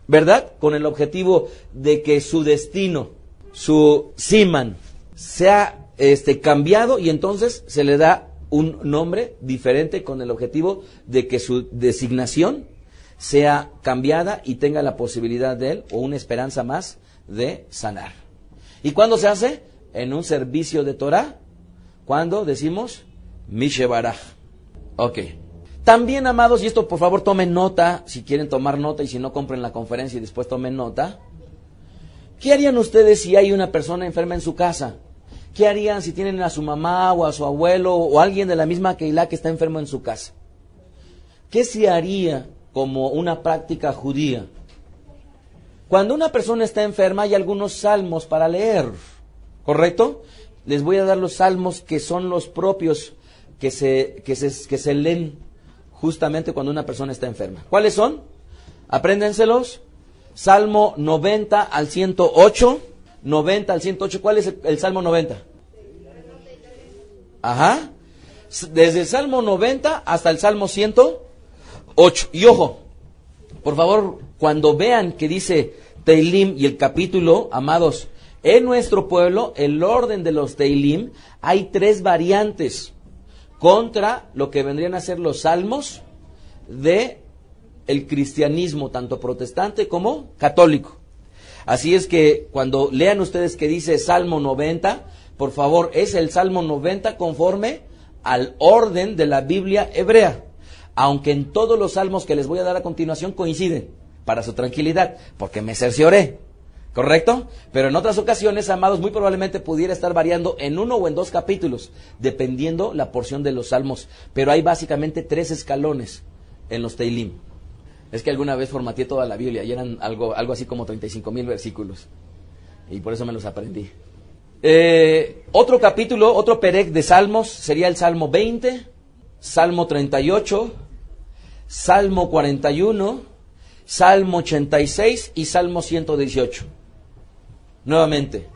¿verdad? Con el objetivo de que su destino, su siman, sea cambiado, y entonces se le da un nombre diferente con el objetivo de que su designación sea cambiada y tenga la posibilidad de él, o una esperanza más, de sanar. ¿Y cuándo se hace? En un servicio de Torah, cuando decimos Mishebaraj. Ok. También, amados, y esto por favor tomen nota, si quieren tomar nota, y si no, compren la conferencia y después tomen nota. ¿Qué harían ustedes si hay una persona enferma en su casa? ¿Qué harían si tienen a su mamá o a su abuelo o alguien de la misma Keilah que está enfermo en su casa? ¿Qué se haría como una práctica judía? Cuando una persona está enferma hay algunos salmos para leer, ¿correcto? Les voy a dar los salmos que son los propios que se leen justamente cuando una persona está enferma. ¿Cuáles son? Apréndenselos. Salmo 90 al 108. 90 al 108. ¿Cuál es el Salmo 90? Ajá. Desde el Salmo 90 hasta el Salmo 108. Y ojo, por favor, cuando vean que dice Teilim y el capítulo, amados, en nuestro pueblo, el orden de los Teilim, hay 3 variantes contra lo que vendrían a ser los salmos de el cristianismo, tanto protestante como católico. Así es que cuando lean ustedes que dice Salmo 90, por favor, es el Salmo 90 conforme al orden de la Biblia hebrea, aunque en todos los salmos que les voy a dar a continuación coinciden, para su tranquilidad, porque me cercioré, ¿correcto? Pero en otras ocasiones, amados, muy probablemente pudiera estar variando en 1 o en 2 capítulos, dependiendo la porción de los salmos, pero hay básicamente 3 escalones en los Teilim. Es que alguna vez formateé toda la Biblia y eran algo así como 35,000 versículos. Y por eso me los aprendí. Otro capítulo, otro perec de salmos sería el Salmo 20, Salmo 38, Salmo 41, Salmo 86 y Salmo 118. Nuevamente,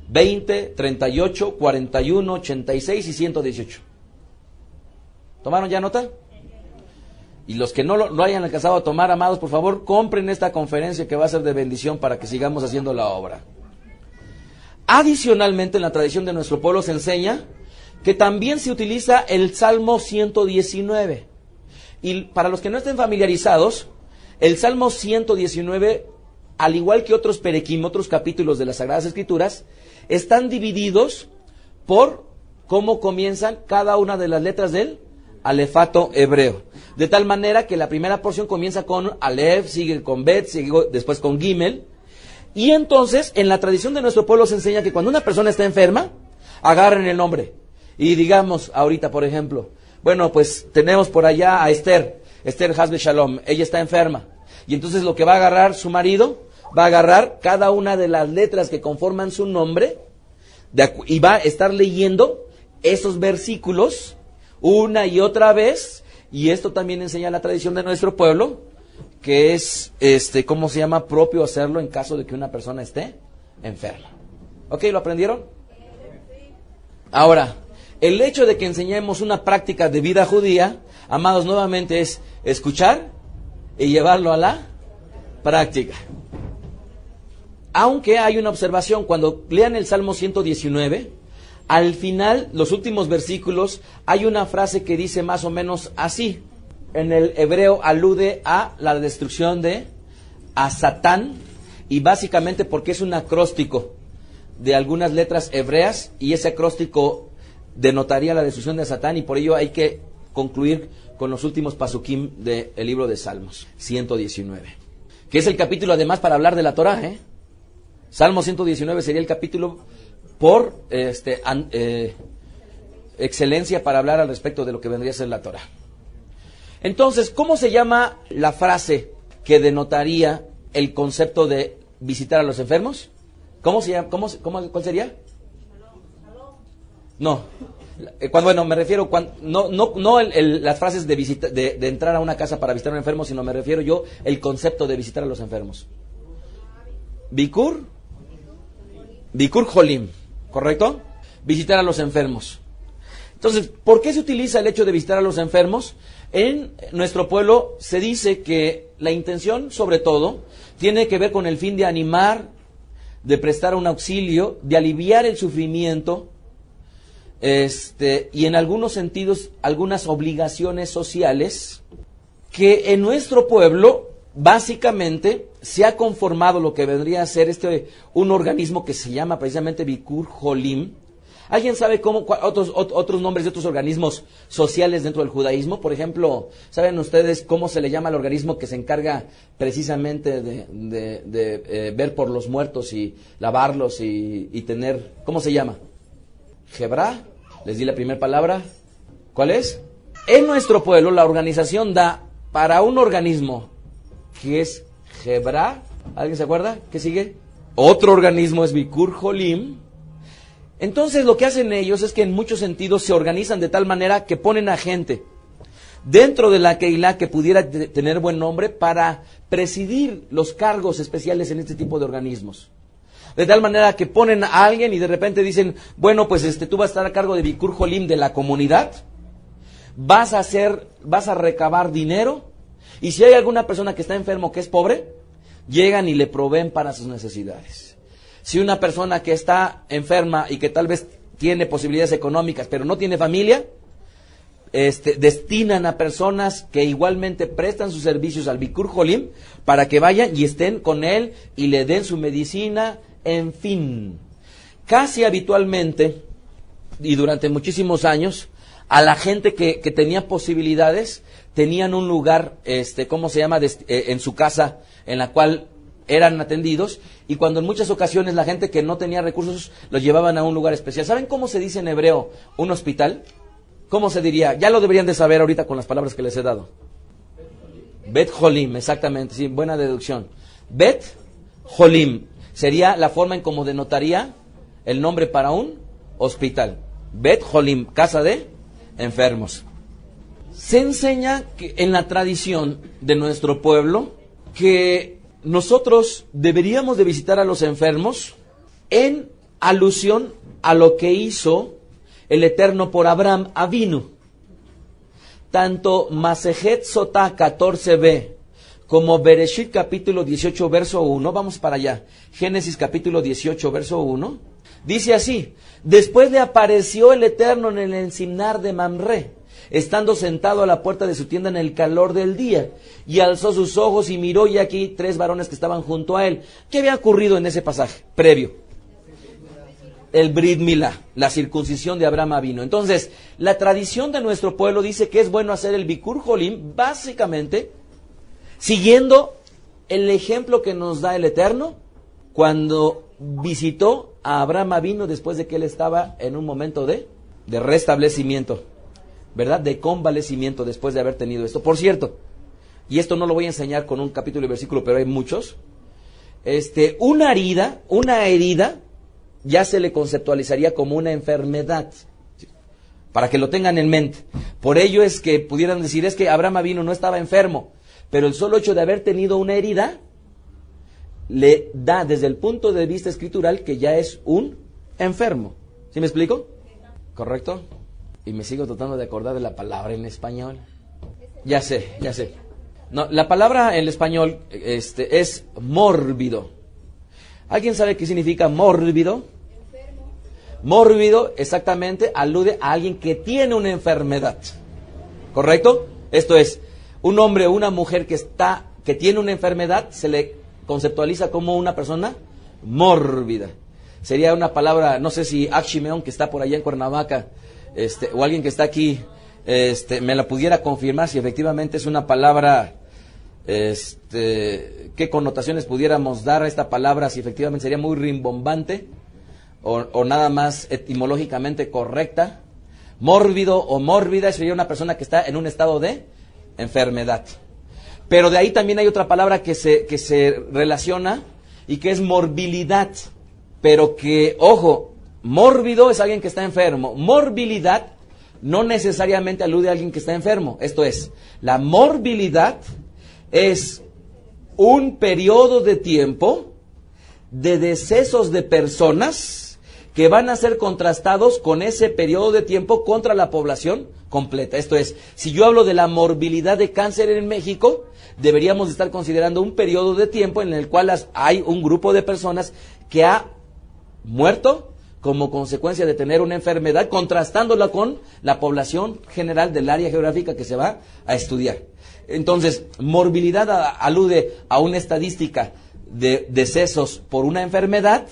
20, 38, 41, 86 y 118. ¿Tomaron ya nota? Y los que no lo hayan alcanzado a tomar, amados, por favor, compren esta conferencia que va a ser de bendición para que sigamos haciendo la obra. Adicionalmente, en la tradición de nuestro pueblo se enseña que también se utiliza el Salmo 119. Y para los que no estén familiarizados, el Salmo 119, al igual que otros perequim, otros capítulos de las Sagradas Escrituras, están divididos por cómo comienzan cada una de las letras del alefato hebreo. De tal manera que la primera porción comienza con Alef, sigue con Bet, sigue después con Gimel. Y entonces, en la tradición de nuestro pueblo se enseña que cuando una persona está enferma, agarren el nombre. Y digamos, ahorita, por ejemplo, bueno, pues tenemos por allá a Esther Hasbe Shalom, ella está enferma. Y entonces lo que va a agarrar su marido, va a agarrar cada una de las letras que conforman su nombre, y va a estar leyendo esos versículos una y otra vez. Y esto también enseña la tradición de nuestro pueblo, que es, ¿cómo se llama? Propio hacerlo en caso de que una persona esté enferma. ¿Ok? ¿Lo aprendieron? Ahora, el hecho de que enseñemos una práctica de vida judía, amados, nuevamente es escuchar y llevarlo a la práctica. Aunque hay una observación, cuando lean el Salmo 119, al final, los últimos versículos, hay una frase que dice más o menos así. en el hebreo alude a la destrucción a Satán, y básicamente porque es un acróstico de algunas letras hebreas, y ese acróstico denotaría la destrucción de Satán, y por ello hay que concluir con los últimos pasukim del libro de Salmos 119, que es el capítulo además para hablar de la Torah, Salmo 119 sería el capítulo por excelencia para hablar al respecto de lo que vendría a ser la Torah. Entonces, ¿cómo se llama la frase que denotaría el concepto de visitar a los enfermos? ¿Cómo se llama? ¿Cuál sería? No. Bueno, me refiero no las frases de entrar a una casa para visitar a un enfermo, sino me refiero yo el concepto de visitar a los enfermos. Bikur Jolim, ¿correcto? Visitar a los enfermos. Entonces, ¿por qué se utiliza el hecho de visitar a los enfermos? En nuestro pueblo se dice que la intención, sobre todo, tiene que ver con el fin de animar, de prestar un auxilio, de aliviar el sufrimiento, y en algunos sentidos, algunas obligaciones sociales, que en nuestro pueblo, básicamente, se ha conformado lo que vendría a ser un organismo que se llama precisamente Bikur Jolim. ¿Alguien sabe otros nombres de otros organismos sociales dentro del judaísmo? Por ejemplo, ¿saben ustedes cómo se le llama al organismo que se encarga precisamente de ver por los muertos y lavarlos y tener... ¿Cómo se llama? Jebrá. Les di la primera palabra. ¿Cuál es? En nuestro pueblo la organización da para un organismo que es Jebrá. ¿Alguien se acuerda? ¿Qué sigue? Otro organismo es Bikur Jolim. Entonces lo que hacen ellos es que en muchos sentidos se organizan de tal manera que ponen a gente dentro de la Keilah que pudiera tener buen nombre para presidir los cargos especiales en este tipo de organismos. De tal manera que ponen a alguien y de repente dicen, bueno, pues tú vas a estar a cargo de Bikur Jolim de la comunidad, vas a recabar dinero, y si hay alguna persona que está enfermo que es pobre, llegan y le proveen para sus necesidades. Si una persona que está enferma y que tal vez tiene posibilidades económicas, pero no tiene familia, destinan a personas que igualmente prestan sus servicios al Bikur Jolim para que vayan y estén con él y le den su medicina, en fin. Casi habitualmente, y durante muchísimos años, a la gente que tenía posibilidades, tenían un lugar, en su casa, en la cual eran atendidos, y cuando en muchas ocasiones la gente que no tenía recursos los llevaban a un lugar especial. ¿Saben cómo se dice en hebreo un hospital? ¿Cómo se diría? Ya lo deberían de saber ahorita con las palabras que les he dado. Bet Jolim, exactamente, sí, buena deducción. Bet Jolim sería la forma en cómo denotaría el nombre para un hospital. Bet Jolim, casa de enfermos. Se enseña que en la tradición de nuestro pueblo que nosotros deberíamos de visitar a los enfermos en alusión a lo que hizo el Eterno por Abraham Avinu. Tanto Masejet Sotá 14b como Bereshit capítulo 18 verso 1, vamos para allá, Génesis capítulo 18 verso 1, dice así: después le apareció el Eterno en el encinar de Mamre, estando sentado a la puerta de su tienda en el calor del día, y alzó sus ojos y miró, y aquí 3 varones que estaban junto a él. ¿Qué había ocurrido en ese pasaje previo? El Brit Milá, la circuncisión de Abraham vino. Entonces, la tradición de nuestro pueblo dice que es bueno hacer el Bikur Jolim, básicamente, siguiendo el ejemplo que nos da el Eterno, cuando visitó a Abraham vino después de que él estaba en un momento de restablecimiento, ¿verdad? De convalecimiento después de haber tenido esto. Por cierto, y esto no lo voy a enseñar con un capítulo y versículo, pero hay muchos, una herida, ya se le conceptualizaría como una enfermedad, para que lo tengan en mente. Por ello es que pudieran decir, es que Abraham vino no estaba enfermo, pero el solo hecho de haber tenido una herida le da desde el punto de vista escritural que ya es un enfermo. ¿Sí me explico? ¿Correcto? Y me sigo tratando de acordar de la palabra en español. Ya sé. No, la palabra en español es mórbido. ¿Alguien sabe qué significa mórbido? Enfermo. Mórbido, exactamente, alude a alguien que tiene una enfermedad. ¿Correcto? Esto es, un hombre o una mujer que tiene una enfermedad se le conceptualiza como una persona mórbida. Sería una palabra, no sé si Akshimeon, que está por allá en Cuernavaca, o alguien que está aquí, me la pudiera confirmar si efectivamente es una palabra, qué connotaciones pudiéramos dar a esta palabra, si efectivamente sería muy rimbombante o nada más etimológicamente correcta. Mórbido o mórbida sería una persona que está en un estado de enfermedad. Pero de ahí también hay otra palabra que se relaciona y que es morbilidad. Pero que, ojo, mórbido es alguien que está enfermo. Morbilidad no necesariamente alude a alguien que está enfermo. Esto es, la morbilidad es un periodo de tiempo de decesos de personas que van a ser contrastados con ese periodo de tiempo contra la población completa. Esto es, si yo hablo de la morbilidad de cáncer en México, deberíamos estar considerando un periodo de tiempo en el cual hay un grupo de personas que ha muerto como consecuencia de tener una enfermedad, contrastándola con la población general del área geográfica que se va a estudiar. Entonces, morbilidad alude a una estadística de decesos por una enfermedad,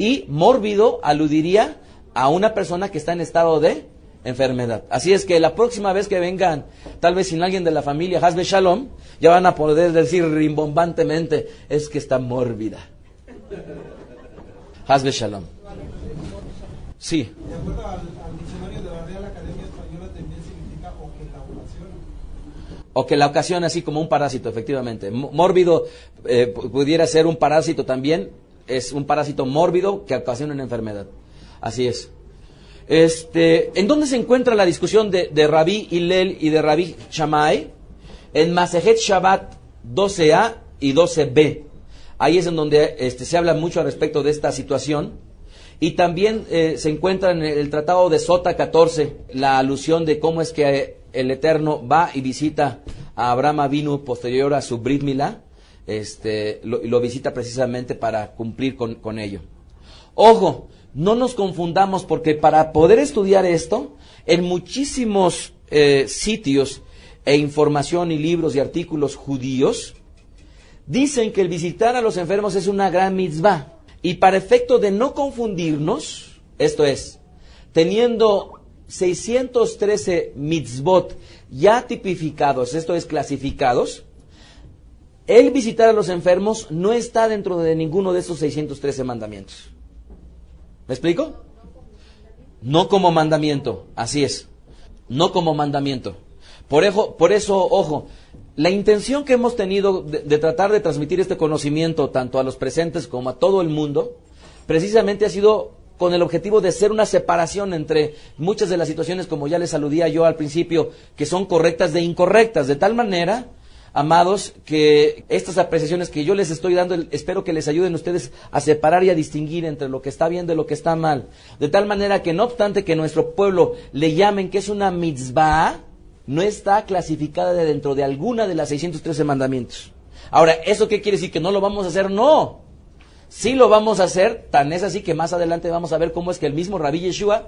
y mórbido aludiría a una persona que está en estado de enfermedad. Así es que la próxima vez que vengan, tal vez sin alguien de la familia, Hasbe Shalom, ya van a poder decir rimbombantemente, es que está mórbida. Hasbe Shalom. Sí. De acuerdo al diccionario de la Real Academia Española, también significa o que la ocasiona, así como un parásito, efectivamente. Mórbido pudiera ser un parásito también, es un parásito mórbido que ocasiona una enfermedad. Así es. ¿En dónde se encuentra la discusión de Rabí Hillel y de Rabí Shammai? En Masejet Shabbat 12a y 12b. Ahí es en donde se habla mucho al respecto de esta situación. Y también se encuentra en el tratado de Sota 14 la alusión de cómo es que el Eterno va y visita a Abraham Avinu posterior a su Brit Milá. Lo visita precisamente para cumplir con ello. Ojo, no nos confundamos, porque para poder estudiar esto, en muchísimos sitios e información y libros y artículos judíos, dicen que el visitar a los enfermos es una gran mitzvah. Y para efecto de no confundirnos, esto es, teniendo 613 mitzvot ya tipificados, esto es, clasificados, el visitar a los enfermos no está dentro de ninguno de esos 613 mandamientos. ¿Me explico? No como mandamiento, así es, no como mandamiento. Por eso, ojo, la intención que hemos tenido de tratar de transmitir este conocimiento tanto a los presentes como a todo el mundo, precisamente ha sido con el objetivo de hacer una separación entre muchas de las situaciones, como ya les aludía yo al principio, que son correctas de incorrectas, de tal manera, amados, que estas apreciaciones que yo les estoy dando, espero que les ayuden ustedes a separar y a distinguir entre lo que está bien de lo que está mal, de tal manera que no obstante que nuestro pueblo le llamen que es una mitzvah, no está clasificada dentro de alguna de las 613 mandamientos. Ahora, ¿eso qué quiere decir? ¿Que no lo vamos a hacer? No. Sí lo vamos a hacer, tan es así que más adelante vamos a ver cómo es que el mismo Rabí Yeshua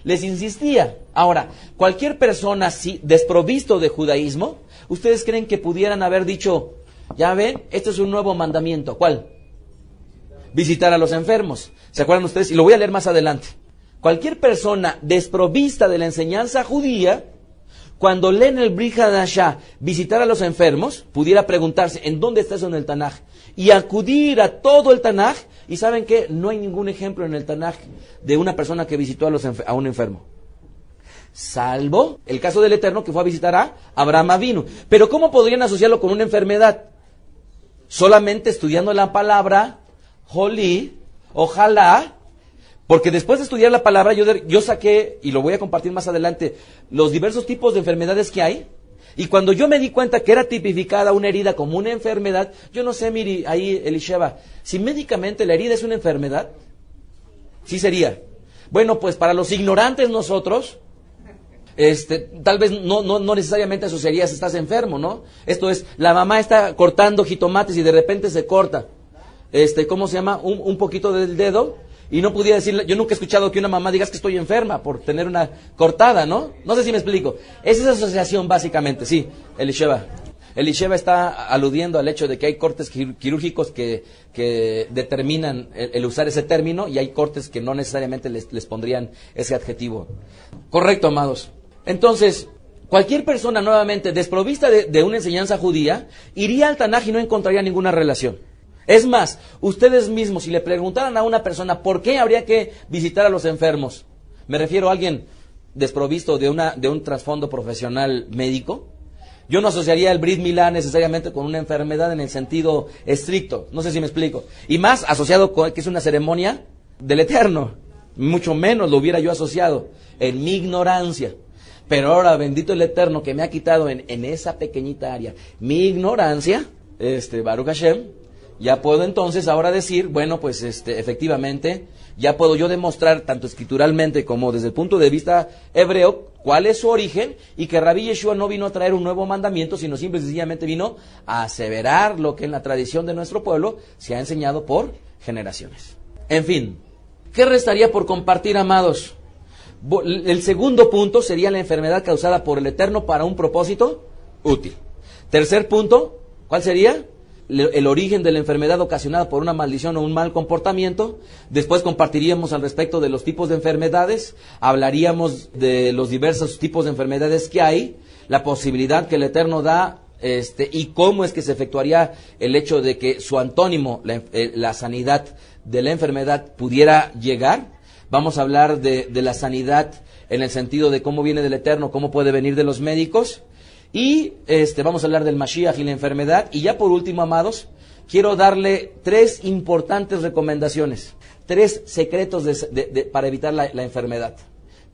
les insistía. Ahora, cualquier persona así, desprovisto de judaísmo, ¿ustedes creen que pudieran haber dicho, ya ven, esto es un nuevo mandamiento? ¿Cuál? Visitar a los enfermos. ¿Se acuerdan ustedes? Y lo voy a leer más adelante. Cualquier persona desprovista de la enseñanza judía, cuando leen el Brit Hadashah, visitar a los enfermos, pudiera preguntarse, ¿en dónde está eso en el Tanaj? Y acudir a todo el Tanaj, y ¿saben qué? No hay ningún ejemplo en el Tanaj de una persona que visitó a un enfermo. Salvo el caso del Eterno, que fue a visitar a Abraham Avinu. Pero ¿cómo podrían asociarlo con una enfermedad? Solamente estudiando la palabra, Jolí, ojalá. Porque después de estudiar la palabra, yo saqué, y lo voy a compartir más adelante, los diversos tipos de enfermedades que hay. Y cuando yo me di cuenta que era tipificada una herida como una enfermedad, yo no sé, mire, ahí Elisheva, si médicamente la herida es una enfermedad, sí sería. Bueno, pues para los ignorantes nosotros, tal vez no necesariamente asociarías estás enfermo, ¿no? Esto es, la mamá está cortando jitomates y de repente se corta, ¿cómo se llama? Un poquito del dedo. y no pudiera decirle, yo nunca he escuchado que una mamá diga que estoy enferma por tener una cortada, ¿no? No sé si me explico. Es esa asociación básicamente, sí, Elisheva. Elisheva está aludiendo al hecho de que hay cortes quirúrgicos que determinan el usar ese término y hay cortes que no necesariamente les pondrían ese adjetivo. Correcto, amados. Entonces, cualquier persona nuevamente desprovista de una enseñanza judía iría al Tanaj y no encontraría ninguna relación. Es más, ustedes mismos, si le preguntaran a una persona por qué habría que visitar a los enfermos, me refiero a alguien desprovisto de un trasfondo profesional médico, yo no asociaría el Brit Milá necesariamente con una enfermedad en el sentido estricto, no sé si me explico, y más asociado con que es una ceremonia del Eterno, mucho menos lo hubiera yo asociado en mi ignorancia. Pero ahora, bendito el Eterno que me ha quitado en esa pequeñita área mi ignorancia, Baruch Hashem, ya puedo entonces ahora decir, bueno, pues efectivamente, ya puedo yo demostrar tanto escrituralmente como desde el punto de vista hebreo cuál es su origen y que Rabbi Yeshua no vino a traer un nuevo mandamiento, sino simple y sencillamente vino a aseverar lo que en la tradición de nuestro pueblo se ha enseñado por generaciones. En fin, ¿qué restaría por compartir, amados? El segundo punto sería la enfermedad causada por el Eterno para un propósito útil. Tercer punto, ¿cuál sería? El origen de la enfermedad ocasionada por una maldición o un mal comportamiento. Después compartiríamos al respecto de los tipos de enfermedades, hablaríamos de los diversos tipos de enfermedades que hay, la posibilidad que el Eterno da y cómo es que se efectuaría el hecho de que su antónimo, la sanidad de la enfermedad, pudiera llegar. Vamos a hablar de la sanidad en el sentido de cómo viene del Eterno, cómo puede venir de los médicos. Y vamos a hablar del Mashiach y la enfermedad. Y ya por último, amados, quiero darle 3 importantes recomendaciones, 3 secretos para evitar la enfermedad.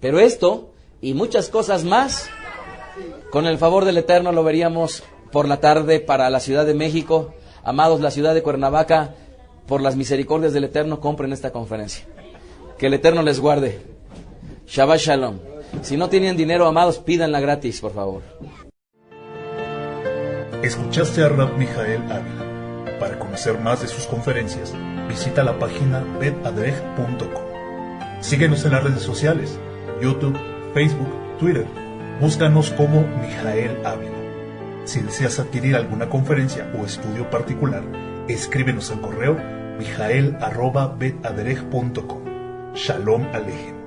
Pero esto y muchas cosas más, con el favor del Eterno, lo veríamos por la tarde para la Ciudad de México. Amados, la ciudad de Cuernavaca, por las misericordias del Eterno, compren esta conferencia. Que el Eterno les guarde. Shabbat Shalom. Si no tienen dinero, amados, pídanla gratis, por favor. Escuchaste a Rab Mijael Ávila. Para conocer más de sus conferencias, visita la página betadrej.com. Síguenos en las redes sociales, YouTube, Facebook, Twitter. Búscanos como Mijael Ávila. Si deseas adquirir alguna conferencia o estudio particular, escríbenos al correo mijael@betadrej.com. Shalom Alejem.